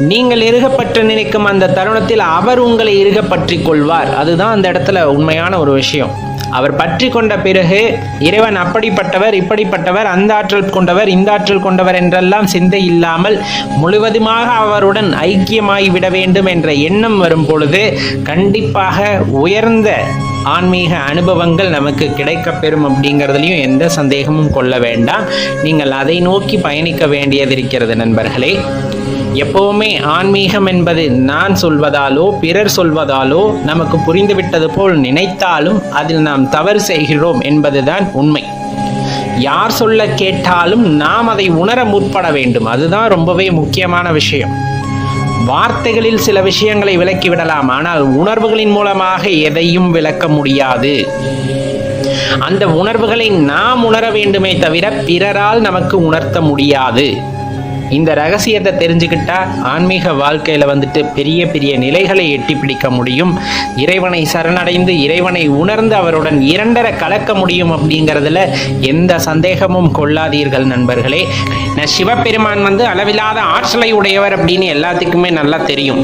நீங்கள் இறுகப்பற்று நினைக்கும் அந்த தருணத்தில் அவர் உங்களை இறுக பற்றி கொள்வார். அதுதான் அந்த இடத்துல உண்மையான ஒரு விஷயம். அவர் பற்றி கொண்ட பிறகு இறைவன் அப்படிப்பட்டவர், இப்படிப்பட்டவர், அந்த ஆற்றல் கொண்டவர், இந்த ஆற்றல் கொண்டவர் என்றெல்லாம் சிந்தை இல்லாமல் முழுவதுமாக அவருடன் ஐக்கியமாகி விட வேண்டும் என்ற எண்ணம் வரும் பொழுது கண்டிப்பாக உயர்ந்த ஆன்மீக அனுபவங்கள் நமக்கு கிடைக்கப்பெறும் அப்படிங்கிறதுலையும் எந்த சந்தேகமும் கொள்ள வேண்டாம். நீங்கள் அதை நோக்கி பயணிக்க வேண்டியது இருக்கிறது நண்பர்களே. எப்பவுமே ஆன்மீகம் என்பது நான் சொல்வதாலோ பிறர் சொல்வதாலோ நமக்கு புரிந்துவிட்டது போல் நினைத்தாலும் அதில் நாம் தவறு செய்கிறோம் என்பதுதான் உண்மை. யார் சொல்ல கேட்டாலும் நாம் அதை உணர முற்பட வேண்டும். அதுதான் ரொம்பவே முக்கியமான விஷயம். வார்த்தைகளில் சில விஷயங்களை விளக்கிவிடலாம், ஆனால் உணர்வுகளின் மூலமாக எதையும் விளக்க முடியாது. அந்த உணர்வுகளை நாம் உணர வேண்டுமே தவிர பிறரால் நமக்கு உணர்த்த முடியாது. இந்த ரகசியத்தை தெரிஞ்சுக்கிட்டா ஆன்மீக வாழ்க்கையில பெரிய பெரிய நிலைகளை எட்டி பிடிக்க முடியும். இறைவனை சரணடைந்து இறைவனை உணர்ந்து அவருடன் இரண்டர கலக்க முடியும் அப்படிங்கிறதுல எந்த சந்தேகமும் கொள்ளாதீர்கள் நண்பர்களே. சிவபெருமான் அளவில்லாத ஆற்றலை உடையவர் அப்படின்னு எல்லாத்துக்குமே நல்லா தெரியும்.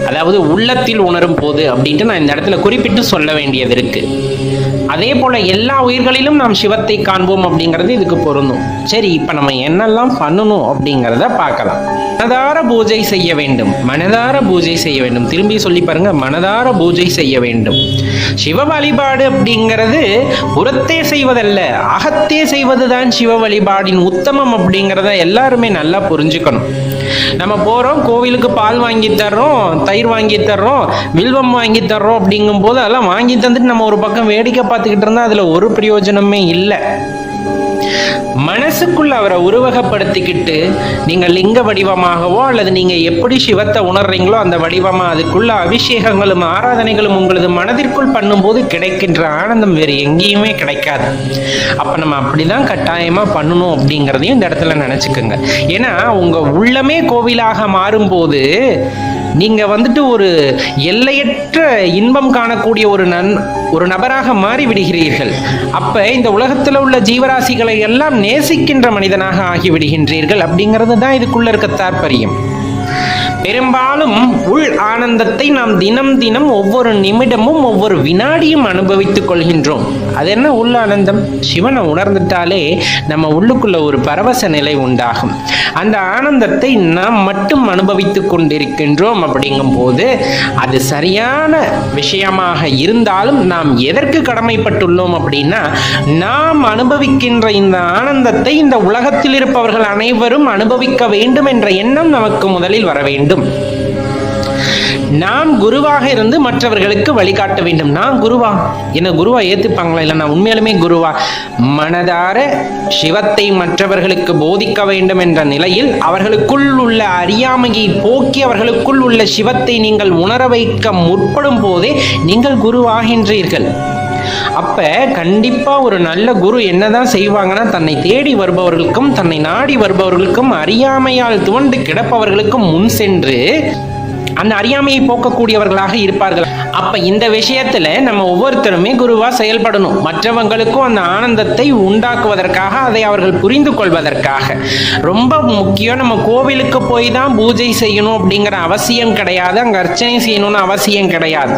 அதாவது உள்ளத்தில் உணரும் போது அப்படின்ட்டு நான் இந்த இடத்துல குறிப்பிட்டு சொல்ல வேண்டியது இருக்கு. அதே போல எல்லா உயிர்களிலும் நாம் சிவத்தை காண்போம் அப்படிங்கிறது இதுக்கு பொருந்தும். சரி, இப்ப நம்ம என்னெல்லாம் பண்ணணும் அப்படிங்கிறத பார்க்கலாம். மனதார பூஜை செய்ய வேண்டும், மனதார பூஜை செய்ய வேண்டும். திரும்பி சொல்லி பாருங்க, மனதார பூஜை செய்ய வேண்டும். சிவ வழிபாடு அப்படிங்கிறது புறத்தே செய்வதல்ல, அகத்தே செய்வதுதான் சிவ வழிபாடின் உத்தமம் அப்படிங்கிறத எல்லாருமே நல்லா புரிஞ்சுக்கணும். நம்ம போறோம், கோவிலுக்கு பால் வாங்கி தர்றோம், தயிர் வாங்கி தர்றோம், வில்வம் வாங்கி தர்றோம் அப்படிங்கும் போது அதெல்லாம் வாங்கி தந்துட்டு நம்ம ஒரு பக்கம் வேடிக்கை பார்த்துக்கிட்டு இருந்தா அதுல ஒரு பிரயோஜனமே இல்லை. மனசுக்குள்ள அவரை உருவகப்படுத்திக்கிட்டு நீங்க லிங்க வடிவமாகவோ அல்லது நீங்க எப்படி சிவத்தை உணர்றீங்களோ அந்த வடிவமா அதுக்குள்ள அபிஷேகங்களும் ஆராதனைகளும் உங்களது மனதிற்குள் பண்ணும்போது கிடைக்கின்ற ஆனந்தம் வேறு எங்கேயுமே கிடைக்காது. அப்ப நம்ம அப்படிதான் கட்டாயமா பண்ணணும் அப்படிங்கிறதையும் இந்த இடத்துல நினைச்சுக்கோங்க. ஏன்னா உங்க உள்ளமே கோவிலாக மாறும்போது நீங்க ஒரு எல்லையற்ற இன்பம் காணக்கூடிய ஒரு நபராக மாறி விடுகிறீர்கள். அப்ப இந்த உலகத்தில் உள்ள ஜீவராசிகளை எல்லாம் நேசிக்கின்ற மனிதனாக ஆகிவிடுகின்றீர்கள் அப்படிங்கிறது தான் இதுக்குள்ள இருக்க தாற்பயம். பெரும்பாலும் உள் ஆனந்தத்தை நாம் தினம் தினம் ஒவ்வொரு நிமிடமும் ஒவ்வொரு வினாடியும் அனுபவித்துக் கொள்கின்றோம். அது என்ன உள் ஆனந்தம்? சிவனை உணர்ந்துட்டாலே நம்ம உள்ளுக்குள்ள ஒரு பரவச நிலை உண்டாகும். அந்த ஆனந்தத்தை நாம் மட்டும் அனுபவித்துக் கொண்டிருக்கின்றோம். அப்படிங்கும் போது அது சரியான விஷயமாக இருந்தாலும் நாம் எதற்கு கடமைப்பட்டுள்ளோம் அப்படின்னா, நாம் அனுபவிக்கின்ற இந்த ஆனந்தத்தை இந்த உலகத்தில் இருப்பவர்கள் அனைவரும் அனுபவிக்க வேண்டும் என்ற எண்ணம் நமக்கு முதலில் வர வேண்டும். நாம் குருவாக இருந்து மற்றவர்களுக்கு வழிகாட்ட வேண்டும். நான் குருவா, என்ன குருவா ஏத்துப்பாங்களா? இல்லை நான் உண்மையாலுமே குருவா? மனதார சிவத்தை மற்றவர்களுக்கு போதிக்க வேண்டும் என்ற நிலையில் அவர்களுக்குள் உள்ள அறியாமையை போக்கி அவர்களுக்குள் உள்ள சிவத்தை நீங்கள் உணர வைக்க முற்படும் போதே நீங்கள் குருவாகின்றீர்கள். அப்ப கண்டிப்பா ஒரு நல்ல குரு என்னதான் செய்வாங்கன்னா, தன்னை தேடி வருபவர்களுக்கும் தன்னை நாடி வருபவர்களுக்கும் அறியாமையால் துவண்டு கிடப்பவர்களுக்கும் முன் சென்று அந்த அறியாமையை போக்கக்கூடியவர்களாக இருப்பார்கள். அப்ப இந்த விஷயத்துல நம்ம ஒவ்வொருத்தருமே குருவா செயல்படணும். மற்றவங்களுக்கும் அந்த ஆனந்தத்தை உண்டாக்குவதற்காக, அதை அவர்கள் புரிந்து கொள்வதற்காக. ரொம்ப முக்கியம். நம்ம கோவிலுக்கு போய் தான் பூஜை செய்யணும் அப்படிங்கிற அவசியம் கிடையாது, அங்க அர்ச்சனை செய்யணும்னு அவசியம் கிடையாது.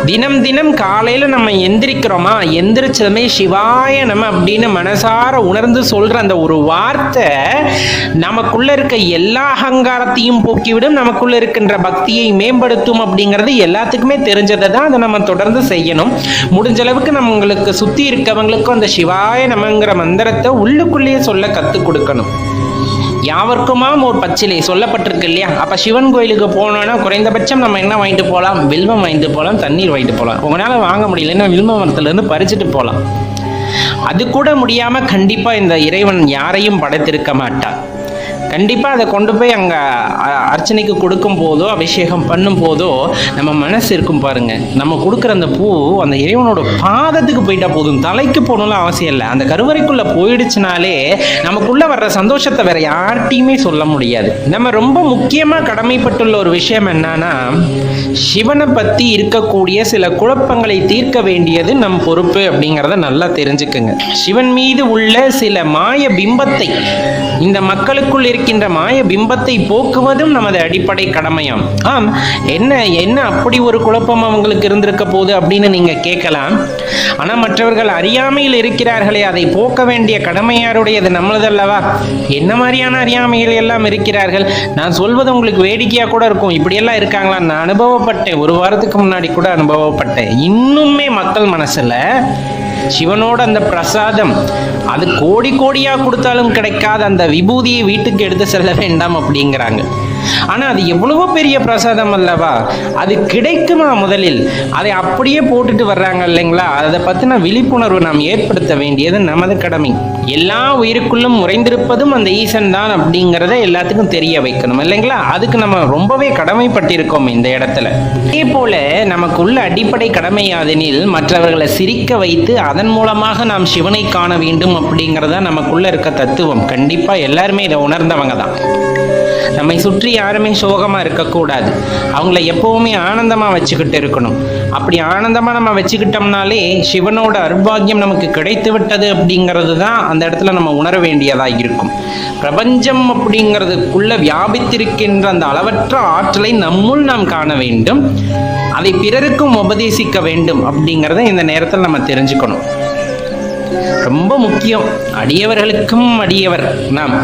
தினம் தினம் காலையில நம்ம எந்திரிக்கிறோமா, எந்திரிச்சதுமே சிவாய நம்ம அப்படின்னு மனசார உணர்ந்து சொல்ற அந்த ஒரு வார்த்தை நமக்குள்ள இருக்க எல்லா அகங்காரத்தையும் போக்கிவிடும், நமக்குள்ள இருக்கின்ற பக்தியை மேம்படுத்தும் அப்படிங்கிறது எல்லாத்துக்குமே தெரிஞ்சதை தான். அதை நம்ம தொடர்ந்து செய்யணும். முடிஞ்ச அளவுக்கு நம்மளுக்கு சுத்தி இருக்கவங்களுக்கும் அந்த சிவாய நமங்கிற மந்திரத்தை உள்ளுக்குள்ளேயே சொல்ல கத்துக் கொடுக்கணும். யாவர்க்குமாம் ஒரு பச்சிலை சொல்லப்பட்டிருக்கு இல்லையா? அப்ப சிவன் கோயிலுக்கு போனோம்னா குறைந்தபட்சம் நம்ம என்ன வாங்கிட்டு போகலாம்? வில்வம் வாங்கிட்டு போகலாம், தண்ணீர் வாங்கிட்டு போகலாம். உங்களால வாங்க முடியலன்னா வில்வ மரத்துல இருந்து பறிச்சுட்டு போகலாம். அது கூட முடியாம கண்டிப்பா இந்த இறைவன் யாரையும் படைத்திருக்க மாட்டார். கண்டிப்பா அதை கொண்டு போய் அங்க அர்ச்சனைக்கு கொடுக்கும் போதோ அபிஷேகம் பண்ணும் போதோ நம்ம மனசு இருக்கும் பாருங்க, நம்ம கொடுக்குற அந்த பூ அந்த இறைவனோட பாதத்துக்கு போயிட்டா போதும், தலைக்கு போகணும்னு அவசியம் இல்லை. அந்த கருவறைக்குள்ள போயிடுச்சுனாலே நமக்குள்ள வர்ற சந்தோஷத்தை வேற யார்கிட்டையுமே சொல்ல முடியாது. நம்ம ரொம்ப முக்கியமா கடமைப்பட்டுள்ள ஒரு விஷயம் என்னன்னா, சிவனை பத்தி இருக்கக்கூடிய சில குழப்பங்களை தீர்க்க வேண்டியது நம் பொறுப்பு அப்படிங்கிறத நல்லா தெரிஞ்சுக்குங்க. சிவன் மீது உள்ள சில மாய பிம்பத்தை இந்த மக்களுக்குள் இருக்கின்ற இருக்கின்ற மாய பிம்பத்தை போக்குவதும் நமது அடிப்படை கடமையாம். ஆம், என்ன அப்படி ஒரு குழப்பம் அவங்களுக்கு இருந்திருக்க போகுது அப்படின்னு நீங்க கேட்கலாம். ஆனா மற்றவர்கள் அறியாமையில் இருக்கிறார்களே, அதை போக்க வேண்டிய கடமை யாருடையது? நம்மளதல்லவா? என்ன மாதிரியான அறியாமைகள் எல்லாம் இருக்கிறார்கள். நான் சொல்வது உங்களுக்கு வேடிக்கையா கூட இருக்கும். இப்படியெல்லாம் இருக்காங்களா? நான் அனுபவப்பட்டேன், ஒரு வாரத்துக்கு முன்னாடி கூட அனுபவப்பட்டேன். இன்னுமே மக்கள் மனசுல சிவனோட அந்த பிரசாதம், அது கோடி கோடியா கொடுத்தாலும் கிடைக்காத அந்த விபூதியை வீட்டுக்கு எடுத்து செல்ல வேண்டாம் அப்படிங்கிறாங்க. ஆனா அது எவ்வளவோ பெரிய பிரசாதம் அல்லவா? அது கிடைக்குமா? முதலில் அதை அப்படியே போட்டுட்டு வர்றாங்க இல்லைங்களா? அதை பத்தின விழிப்புணர்வு நாம் ஏற்படுத்த வேண்டியது நமது கடமை. எல்லா உயிருக்குள்ளும் உறைந்திருப்பதும் அந்த ஈசன் தான் அப்படிங்கிறத எல்லாத்துக்கும் தெரிய வைக்கணும் இல்லைங்களா? அதுக்கு நம்ம ரொம்பவே கடமைப்பட்டிருக்கோம் இந்த இடத்துல. அதே போல நமக்குள்ள அடிப்படை கடமையாதெனில் மற்றவர்களை சிரிக்க வைத்து அதன் மூலமாக நாம் சிவனை காண வேண்டும் அப்படிங்கிறதா நமக்குள்ள இருக்க தத்துவம். கண்டிப்பா எல்லாருமே இதை உணர்ந்தவங்க தான். நம்மை சுற்றி யாருமே சோகமா இருக்கக்கூடாது. அவங்கள எப்பவுமே ஆனந்தமா வச்சுக்கிட்டு இருக்கணும். அப்படி ஆனந்தமா நம்ம வச்சுக்கிட்டோம்னாலே சிவனோட அருள்பாக்கியம் நமக்கு கிடைத்து விட்டது அப்படிங்கிறது தான் அந்த இடத்துல நம்ம உணர வேண்டியதா இருக்கும். பிரபஞ்சம் அப்படிங்கிறதுக்குள்ள வியாபித்திருக்கின்ற அந்த அளவற்ற ஆற்றலை நம்முள் நாம் காண வேண்டும். அதை பிறருக்கும் உபதேசிக்க வேண்டும் அப்படிங்கிறத இந்த நேரத்தில் நம்ம தெரிஞ்சுக்கணும். ரொம்ப முக்கியம். அடியவர்களுக்கும் அடியவர் நாம்,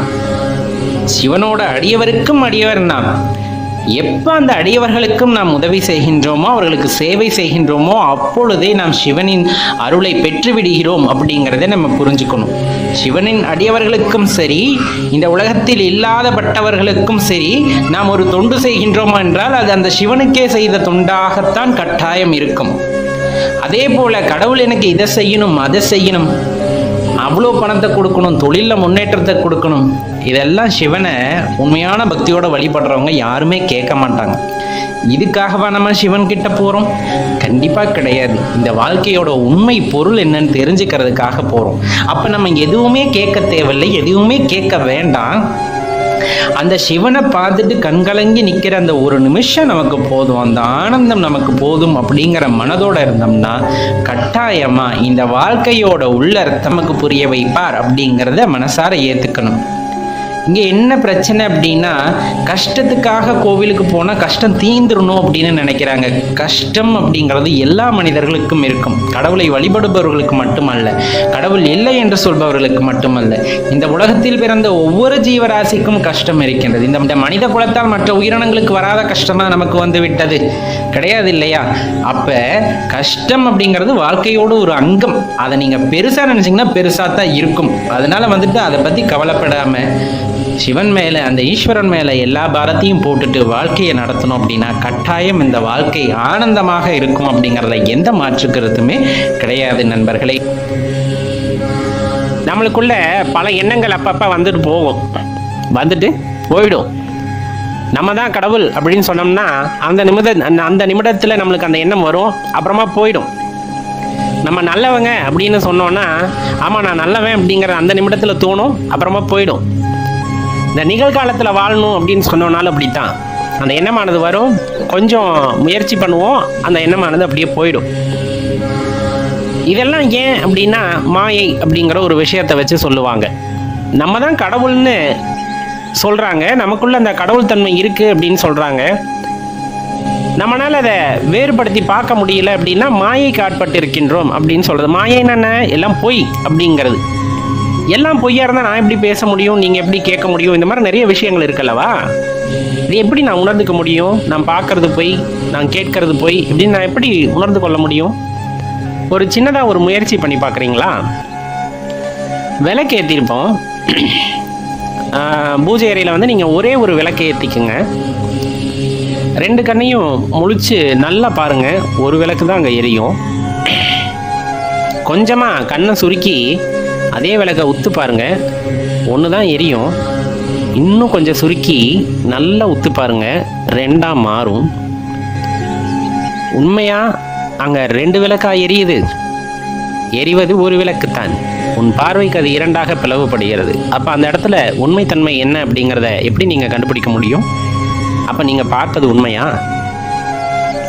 சிவனோட அடியவருக்கும் அடியவர் நாம். எப்ப அந்த அடியவர்களுக்கும் நாம் உதவி செய்கின்றோமோ, அவர்களுக்கு சேவை செய்கின்றோமோ, அப்பொழுதே நாம் சிவனின் அருளை பெற்று விடுகிறோம் அப்படிங்கிறத நம்ம புரிஞ்சுக்கணும். சிவனின் அடியவர்களுக்கும் சரி, இந்த உலகத்தில் இல்லாதப்பட்டவர்களுக்கும் சரி, நாம் ஒரு தொண்டு செய்கின்றோம் என்றால் அது அந்த சிவனுக்கே செய்த தொண்டாகத்தான் கட்டாயம் இருக்கும். அதே போல கடவுள் எனக்கு இதை செய்யணும், அதை செய்யணும், அவ்வளோ பணத்தை கொடுக்கணும், தொழிலில் முன்னேற்றத்தை கொடுக்கணும், இதெல்லாம் சிவனை உண்மையான பக்தியோட வழிபடுறவங்க யாருமே கேட்க மாட்டாங்க. இதுக்காகவா நம்ம சிவன் கிட்ட போகிறோம்? கண்டிப்பாக கிடையாது. இந்த வாழ்க்கையோட உண்மை பொருள் என்னன்னு தெரிஞ்சுக்கிறதுக்காக போகிறோம். அப்போ நம்ம எதுவுமே கேட்க தேவையில்லை, எதுவுமே கேட்க வேண்டாம். அந்த சிவனை பார்த்துட்டு கண்கலங்கி நிற்கிற அந்த ஒரு நிமிஷம் நமக்கு போதும், அந்த ஆனந்தம் நமக்கு போதும் அப்படிங்கிற மனதோட இருந்தோம்னா கட்டாயமா இந்த வாழ்க்கையோட உள்ளர்த்தம் நமக்கு புரிய வைப்பார் அப்படிங்கிறத மனசார ஏத்துக்கணும். இங்கே என்ன பிரச்சனை அப்படின்னா, கஷ்டத்துக்காக கோவிலுக்கு போனால் கஷ்டம் தீந்துடணும் அப்படின்னு நினைக்கிறாங்க. கஷ்டம் அப்படிங்கிறது எல்லா மனிதர்களுக்கும் இருக்கும். கடவுளை வழிபடுபவர்களுக்கு மட்டுமல்ல, கடவுள் இல்லை என்று சொல்பவர்களுக்கு மட்டுமல்ல, இந்த உலகத்தில் பிறந்த ஒவ்வொரு ஜீவராசிக்கும் கஷ்டம் இருக்கின்றது. இந்த மனித குலத்தால் மற்ற உயிரினங்களுக்கு வராத கஷ்டமா நமக்கு வந்து விட்டது கிடையாது இல்லையா? அப்ப கஷ்டம் அப்படிங்கிறது வாழ்க்கையோட ஒரு அங்கம். அதை நீங்க பெருசா நினைச்சீங்கன்னா பெருசா தான் இருக்கும். அதனால அதை பத்தி கவலைப்படாம சிவன் மேல, அந்த ஈஸ்வரன் மேல எல்லா பாரத்தையும் போட்டுட்டு வாழ்க்கையை நடத்தணும் அப்படின்னா கட்டாயம் இந்த வாழ்க்கை ஆனந்தமாக இருக்கும் அப்படிங்கிறத எந்த மாற்றுக்கிறதுமே கிடையாது நண்பர்களே. நம்மளுக்குள்ள பல எண்ணங்கள் அப்பப்ப வந்துட்டு போகும், வந்துட்டு போயிடும். நம்ம தான் கடவுள் அப்படின்னு சொன்னோம்னா அந்த நிமிடத்தில் நம்மளுக்கு அந்த எண்ணம் வரும், அப்புறமா போயிடும். நம்ம நல்லவங்க அப்படின்னு சொன்னோன்னா, ஆமாம் நான் நல்லவன் அப்படிங்கிற அந்த நிமிடத்தில் தோணும், அப்புறமா போயிடும். இந்த நிகழ்காலத்தில் வாழணும் அப்படின்னு சொன்னோம்னாலும் அப்படித்தான். அந்த எண்ணமானது வரும், கொஞ்சம் முயற்சி பண்ணுவோம், அந்த எண்ணமானது அப்படியே போயிடும். இதெல்லாம் ஏன் அப்படின்னா மாயை அப்படிங்கிற ஒரு விஷயத்தை வச்சு சொல்லுவாங்க. நம்ம தான் கடவுள்னு சொல்கிறாங்க, நமக்குள்ள அந்த கடவுள் தன்மை இருக்குது அப்படின்னு சொல்கிறாங்க. நம்மளால் அதை வேறுபடுத்தி பார்க்க முடியல அப்படின்னா மாயைக்கு ஆட்பட்டு இருக்கின்றோம் அப்படின்னு சொல்கிறது. மாயைன்னு என்ன? எல்லாம் பொய் அப்படிங்கிறது. எல்லாம் பொய்யா இருந்தால் நான் எப்படி பேச முடியும், நீங்கள் எப்படி கேட்க முடியும்? இந்த மாதிரி நிறைய விஷயங்கள் இருக்குல்லவா? இது எப்படி நான் உணர்ந்துக்க முடியும்? நான் பார்க்கறது பொய், நான் கேட்கறது பொய் இப்படின்னு நான் எப்படி உணர்ந்து கொள்ள முடியும்? ஒரு சின்னதாக ஒரு முயற்சி பண்ணி பார்க்குறீங்களா? விளக்கு ஏற்றிருப்போம், பூஜை அறையில் நீங்கள் ஒரே ஒரு விளக்கு ஏற்றிக்குங்க. 2 கண்ணையும் முழிச்சு நல்லா பாருங்கள், ஒரு விளக்கு தான் அங்கே எரியும். கொஞ்சமாக கண்ணை சுருக்கி அதே விளக்கை உத்து பாருங்க, ஒன்று தான் எரியும். இன்னும் கொஞ்சம் சுருக்கி நல்லா உத்து பாருங்க, 2ஆக மாறும். உண்மையா அங்கே 2 விளக்கா எரியுது? எரிவது ஒரு விளக்குத்தான். உன் பார்வைக்கு அது 2ஆக பிளவுபடுகிறது. அப்போ அந்த இடத்துல உண்மைத்தன்மை என்ன அப்படிங்கிறத எப்படி நீங்கள் கண்டுபிடிக்க முடியும்? அப்போ நீங்கள் பார்த்தது உண்மையா?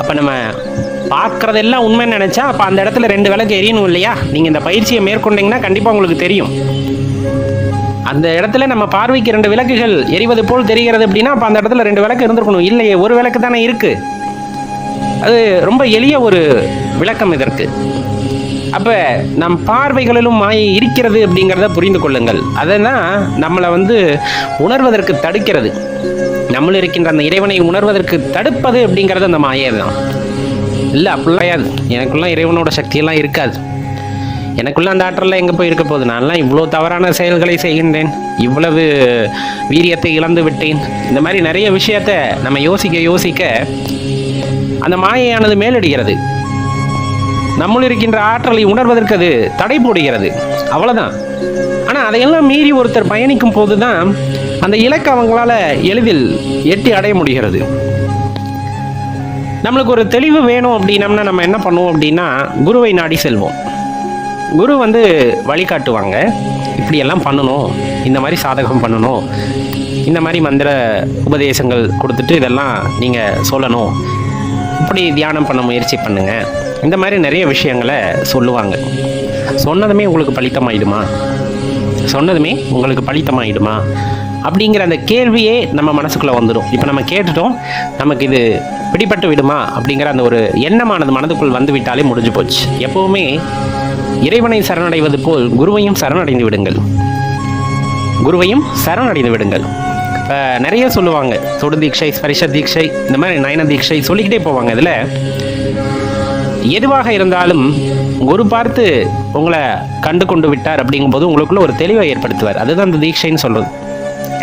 அப்போ நம்ம பார்க்குறதெல்லாம் உண்மைன்னு நினச்சா அப்போ அந்த இடத்துல 2 விளக்கு எரியணும் இல்லையா? நீங்கள் இந்த பயிற்சியை மேற்கொண்டீங்கன்னா கண்டிப்பாக உங்களுக்கு தெரியும். அந்த இடத்துல நம்ம பார்வைக்கு 2 விளக்குகள் எரிவது போல் தெரிகிறது அப்படின்னா அப்போ அந்த இடத்துல 2 விளக்கு இருந்திருக்கணும். இல்லையே, ஒரு விளக்கு தானே இருக்கு. அது ரொம்ப எளிய ஒரு விளக்கம் இதற்கு. அப்போ நம் பார்வைகளிலும் மாயை இருக்கிறது அப்படிங்கிறத புரிந்து கொள்ளுங்கள். அதெல்லாம் நம்மளை உணர்வதற்கு தடுக்கிறது. நம்மளும் இருக்கின்ற அந்த இறைவனை உணர்வதற்கு தடுப்பது அப்படிங்கிறது அந்த மாயை தான். இல்லை, அப்படிலாம் கிடையாது. எனக்குலாம் இறைவனோட சக்தியெல்லாம் இருக்காது. எனக்குள்ள அந்த ஆற்றல்லாம் எங்கே போய் இருக்க போகுது? நான்லாம் இவ்வளோ தவறான செயல்களை செய்கின்றேன், இவ்வளவு வீரியத்தை இழந்து விட்டேன். இந்த மாதிரி நிறைய விஷயத்த நம்ம யோசிக்க அந்த மாயையானது மேலடிக்கிறது. நம்மளும் இருக்கின்ற ஆற்றலை உணர்வதற்கு அது தடை போடுகிறது. அவ்வளோதான். ஆனால் அதையெல்லாம் மீறி ஒருத்தர் பயணிக்கும் போது தான் அந்த இலக்கு அவங்களால எளிதில் எட்டி அடைய முடிகிறது. நம்மளுக்கு ஒரு தெளிவு வேணும் அப்படின்னம்னா நம்ம என்ன பண்ணுவோம் அப்படின்னா, குருவை நாடி செல்வோம். குரு வழிகாட்டுவாங்க. இப்படியெல்லாம் பண்ணணும், இந்த மாதிரி சாதகம் பண்ணணும், இந்த மாதிரி மந்திர உபதேசங்கள் கொடுத்துட்டு இதெல்லாம் நீங்கள் சொல்லணும், இப்படி தியானம் பண்ண முயற்சி பண்ணுங்க, இந்த மாதிரி நிறைய விஷயங்களை சொல்லுவாங்க. சொன்னதுமே உங்களுக்கு பலித்தமாயிடுமா அப்படிங்கிற அந்த கேள்வியே நம்ம மனசுக்குள்ளே வந்துடும். இப்போ நம்ம கேட்டுட்டோம், நமக்கு இது பிடிபட்டு விடுமா அப்படிங்கிற அந்த ஒரு எண்ணமானது மனதுக்குள் வந்து விட்டாலே முடிஞ்சு போச்சு. எப்போவுமே இறைவனை சரணடைவது போல் குருவையும் சரணடைந்து விடுங்கள். நிறைய சொல்லுவாங்க, தொடு தீட்சை, ஸ்பரிச தீட்சை, இந்த மாதிரி நயன தீட்சை சொல்லிக்கிட்டே போவாங்க. இதில் எதுவாக இருந்தாலும் குரு பார்த்து உங்களை கண்டு கொண்டு விட்டார் அப்படிங்கும்போது உங்களுக்குள்ள ஒரு தெளிவை ஏற்படுத்துவார். அதுதான் அந்த தீட்சைன்னு சொல்றது.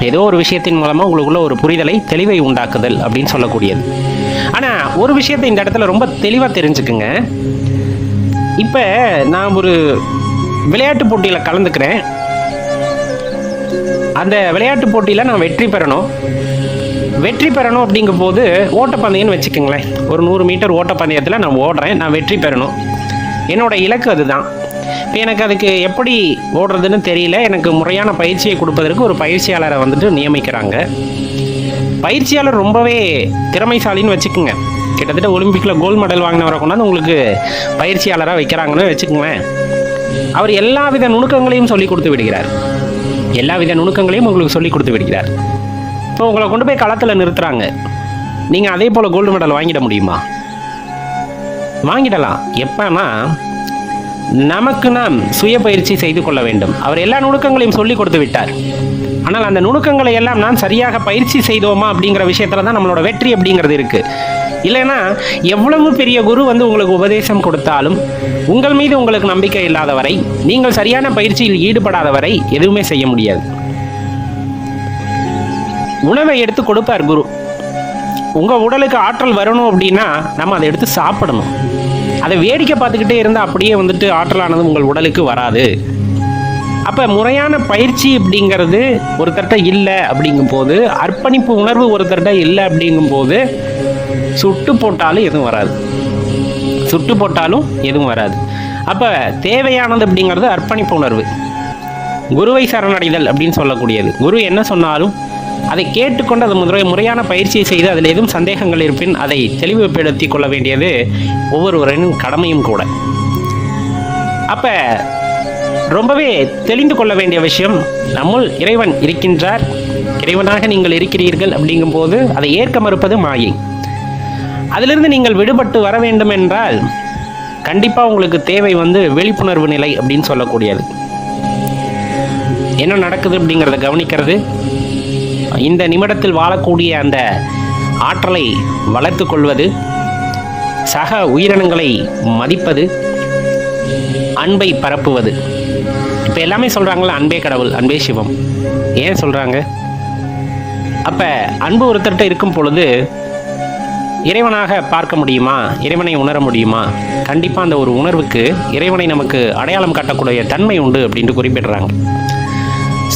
ஏதோ ஒரு விஷயத்தின் மூலமாக உங்களுக்குள்ள ஒரு புரிதலை, தெளிவை உண்டாக்குதல் அப்படின்னு சொல்லக்கூடியது. ஆனால் ஒரு விஷயத்தை இந்த இடத்துல ரொம்ப தெளிவாக தெரிஞ்சுக்குங்க. இப்போ நான் ஒரு விளையாட்டு போட்டியில் கலந்துக்கிறேன். அந்த விளையாட்டு போட்டியில் நான் வெற்றி பெறணும் அப்படிங்கும் போது ஓட்டப்பந்தயம்னு வச்சுக்கோங்களேன். ஒரு 100 மீட்டர் ஓட்டப்பந்தயத்தில் நான் ஓடுறேன், நான் வெற்றி பெறணும். என்னோட இலக்கு அதுதான். இப்போ எனக்கு அதுக்கு எப்படி ஓடுறதுன்னு தெரியல. எனக்கு முறையான பயிற்சியை கொடுப்பதற்கு ஒரு பயிற்சியாளரை நியமிக்கிறாங்க. பயிற்சியாளர் ரொம்பவே திறமைசாலின்னு வச்சுக்கோங்க. கிட்டத்தட்ட ஒலிம்பிக்கில் கோல்டு மெடல் வாங்கினவரை கொண்டாந்து உங்களுக்கு பயிற்சியாளராக வைக்கிறாங்கன்னு வச்சுக்கோங்களேன். அவர் எல்லா வித நுணுக்கங்களையும் சொல்லி கொடுத்து விடுகிறார். உங்களுக்கு சொல்லி கொடுத்து விடுகிறார். இப்போ உங்களை கொண்டு போய் களத்தில் நிறுத்துறாங்க. நீங்கள் அதே போல் கோல்டு மெடல் வாங்கிட முடியுமா? வாங்கிடலாம். எப்போனா நமக்கு நாம் சுய பயிற்சி செய்து கொள்ள வேண்டும். அவர் எல்லா நுணுக்கங்களையும் சொல்லி கொடுத்து விட்டார். ஆனால் அந்த நுணுக்கங்களை எல்லாம் நான் சரியாக பயிற்சி செய்தோமா அப்படிங்கிற விஷயத்துல தான் நம்மளோட வெற்றி அப்படிங்கிறது இருக்கு. இல்லைன்னா எவ்வளவு பெரிய குரு உங்களுக்கு உபதேசம் கொடுத்தாலும் உங்கள் மீது உங்களுக்கு நம்பிக்கை இல்லாத வரை, நீங்கள் சரியான பயிற்சியில் ஈடுபடாத வரை எதுவுமே செய்ய முடியாது. உணவை எடுத்து கொடுப்பார் குரு. உங்க உடலுக்கு ஆற்றல் வரணும் அப்படின்னா நம்ம அதை எடுத்து சாப்பிடணும். அதை வேடிக்கை பார்த்துக்கிட்டே இருந்தால் அப்படியே ஆற்றலானது உங்கள் உடலுக்கு வராது. அப்போ முறையான பயிற்சி அப்படிங்கிறது ஒருத்தர்கிட்ட இல்லை அப்படிங்கும்போது, அர்ப்பணிப்பு உணர்வு ஒருத்தர்கிட்ட இல்லை அப்படிங்கும்போது சுட்டு போட்டாலும் எதுவும் வராது. அப்போ தேவையானது அப்படிங்கிறது அர்ப்பணிப்பு உணர்வு, குருவை சரணடைதல் அப்படின்னு சொல்லக்கூடியது. குரு என்ன சொன்னாலும் அதை கேட்டுக்கொண்டு அது முறையான பயிற்சியை செய்து அதில் எதுவும் சந்தேகங்கள் இருப்பின் அதை தெளிவுபடுத்தி கொள்ள வேண்டியது ஒவ்வொருவரின் கடமையும் கூட. அப்போ ரொம்பவே தெளிந்து கொள்ள வேண்டிய விஷயம், நம்முள் இறைவன் இருக்கின்றார், இறைவனாக நீங்கள் இருக்கிறீர்கள் அப்படிங்கும்போது அதை ஏற்க மறுப்பது மாயை. அதிலிருந்து நீங்கள் விடுபட்டு வர வேண்டும் என்றால் கண்டிப்பாக உங்களுக்கு தேவை விழிப்புணர்வு நிலை அப்படின்னு சொல்லக்கூடியது. என்ன நடக்குது அப்படிங்கிறத கவனிக்கிறது, இந்த நிமிடத்தில் வாழக்கூடிய அந்த ஆற்றலை வளர்த்து கொள்வது, சக உயிரினங்களை மதிப்பது, அன்பை பரப்புவது. இப்போ எல்லாமே சொல்கிறாங்களா, அன்பே கடவுள், அன்பே சிவம். ஏன் சொல்கிறாங்க? அப்போ அன்பு ஒருத்தர்கிட்ட இருக்கும் பொழுது இறைவனாக பார்க்க முடியுமா, இறைவனை உணர முடியுமா? கண்டிப்பாக அந்த ஒரு உணர்வுக்கு இறைவனை நமக்கு அடையாளம் காட்டக்கூடிய தன்மை உண்டு அப்படின்ட்டு குறிப்பிடுறாங்க.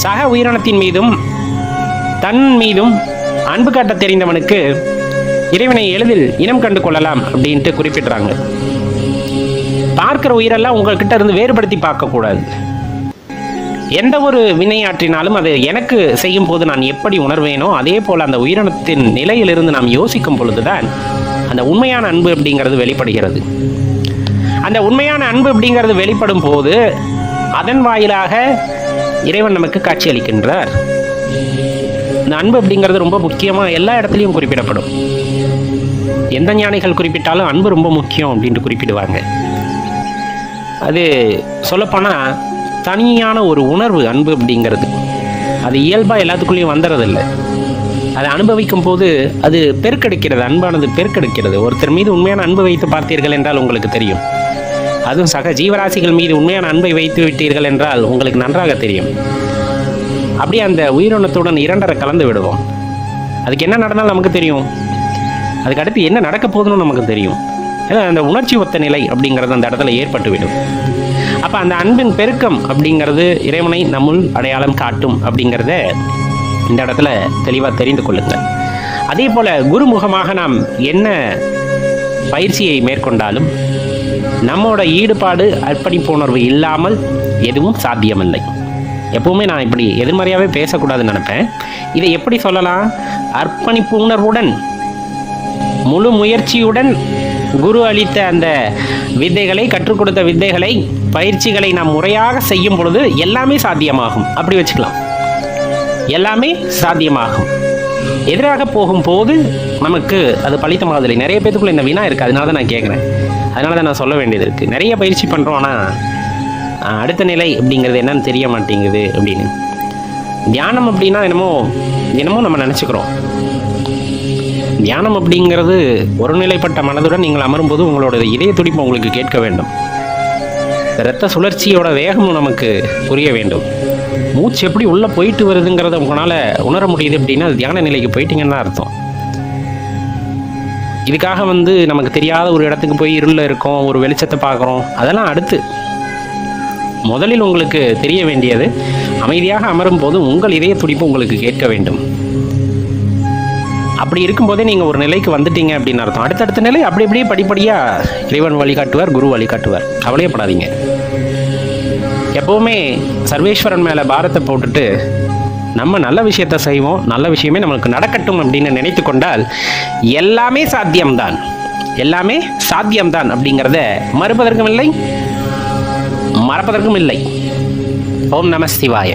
சக உயிரினத்தின் மீதும் தன் மீதும் அன்பு காட்ட தெரிந்தவனுக்கு இறைவனை எளிதில் இனம் கண்டு கொள்ளலாம் அப்படின்ட்டு குறிப்பிடுறாங்க. பார்க்கிற உயிரெல்லாம் உங்கள்கிட்ட இருந்து வேறுபடுத்தி பார்க்கக்கூடாது. எந்த ஒரு வினையாற்றினாலும் அது எனக்கு செய்யும் போது நான் எப்படி உணர்வேனோ அதே போல் அந்த உயிரினத்தின் நிலையிலிருந்து நாம் யோசிக்கும் பொழுதுதான் அந்த உண்மையான அன்பு அப்படிங்கிறது வெளிப்படுகிறது. அந்த உண்மையான அன்பு அப்படிங்கிறது வெளிப்படும் போது அதன் வாயிலாக இறைவன் நமக்கு காட்சி அளிக்கின்றார். இந்த அன்பு அப்படிங்கிறது ரொம்ப முக்கியமாக எல்லா இடத்துலையும் குறிப்பிடப்படும். எந்த ஞானிகள் குறிப்பிட்டாலும் அன்பு ரொம்ப முக்கியம் அப்படின்ட்டு குறிப்பிடுவாங்க. அது சொல்லப்போனால் தனியான ஒரு உணர்வு அன்பு அப்படிங்கிறது. அது இயல்பாக எல்லாத்துக்குள்ளேயும் வந்துடுறதில்லை. அதை அனுபவிக்கும் போது அது பெருக்கெடுக்கிறது, அன்பானது பெருக்கெடுக்கிறது. ஒருத்தர் மீது உண்மையான அன்பு வைத்து பார்த்தீர்கள் என்றால் உங்களுக்கு தெரியும். அதுவும் சக ஜீவராசிகள் மீது உண்மையான அன்பை வைத்து விட்டீர்கள் என்றால் உங்களுக்கு நன்றாக தெரியும். அப்படியே அந்த உயிரினத்துடன் இரண்டரை கலந்து விடுவோம். அதுக்கு என்ன நடந்தாலும் நமக்கு தெரியும். அதுக்கு அடுத்து என்ன நடக்க போகுதுன்னு நமக்கு தெரியும். ஏன்னா அந்த உணர்ச்சி ஒத்த நிலை அப்படிங்கிறது அந்த இடத்துல ஏற்பட்டுவிடும். அப்போ அந்த அன்பின் பெருக்கம் அப்படிங்கிறது இறைவனை நம்முள் அடையாளம் காட்டும் அப்படிங்கிறத இந்த இடத்துல தெளிவாக தெரிந்து கொள்ளுங்கள். அதே போல் குருமுகமாக நாம் என்ன பயிற்சியை மேற்கொண்டாலும் நம்மோட ஈடுபாடு அர்ப்பணிப்பு உணர்வு இல்லாமல் எதுவும் சாத்தியமில்லை. எப்பவுமே நான் இப்படி எதிர்மறையாகவே பேசக்கூடாதுன்னு நினைப்பேன். இதை எப்படி சொல்லலாம்? அர்ப்பணிப்பு உணர்வுடன் முழு முயற்சியுடன் குரு அளித்த அந்த வித்தைகளை, கற்றுக் கொடுத்த வித்தைகளை, பயிற்சிகளை நாம் முறையாக செய்யும் பொழுது எல்லாமே சாத்தியமாகும். அப்படி வச்சுக்கலாம், எல்லாமே சாத்தியமாகும். எதிராக போகும்போது நமக்கு அது பழித்த மாதிரி. நிறைய பேத்துக்குள்ள இந்த வினா இருக்குது. அதனால தான் நான் கேட்குறேன், அதனால தான் நான் சொல்ல வேண்டியது இருக்குது. நிறைய பயிற்சி பண்ணுறோம், ஆனால் அடுத்த நிலை அப்படிங்கிறது என்னன்னு தெரிய மாட்டேங்குது அப்படின்னு. தியானம் அப்படின்னா என்னமோ நம்ம நினச்சிக்கிறோம். தியானம் அப்படிங்கிறது ஒருநிலைப்பட்ட மனதுடன் நீங்கள் அமரும்போது உங்களோட இதய துடிப்பு உங்களுக்கு கேட்க வேண்டும். இரத்த சுழற்சியோட வேகமும் நமக்கு புரிய வேண்டும். மூச்சு எப்படி உள்ளே போயிட்டு வருதுங்கிறத உங்களால் உணர முடியுது அப்படின்னா அது தியான நிலைக்கு போயிட்டீங்கன்னு தான் அர்த்தம். இதுக்காக நமக்கு தெரியாத ஒரு இடத்துக்கு போய் இருளில் இருக்கோம், ஒரு வெளிச்சத்தை பார்க்குறோம், அதெல்லாம் அடுத்து. முதலில் உங்களுக்கு தெரிய வேண்டியது, அமைதியாக அமரும் போது உங்கள் இதய துடிப்பு உங்களுக்கு கேட்க வேண்டும். அப்படி இருக்கும்போதே நீங்கள் ஒரு நிலைக்கு வந்துட்டீங்க அப்படின்னு அர்த்தம். அடுத்தடுத்த நிலை அப்படி அப்படியே படிப்படியாக இறைவன் வழிகாட்டுவார், குரு வழிகாட்டுவார். கவலையப்படாதீங்க. எப்போவுமே சர்வேஸ்வரன் மேலே பாரத்தை போட்டுட்டு நம்ம நல்ல விஷயத்தை செய்வோம், நல்ல விஷயமே நம்மளுக்கு நடக்கட்டும் அப்படின்னு நினைத்து கொண்டால் எல்லாமே சாத்தியம்தான். எல்லாமே சாத்தியம்தான் அப்படிங்கிறத மறுப்பதற்கும் இல்லை, மறப்பதற்கும் இல்லை. ஓம் நம சிவாய.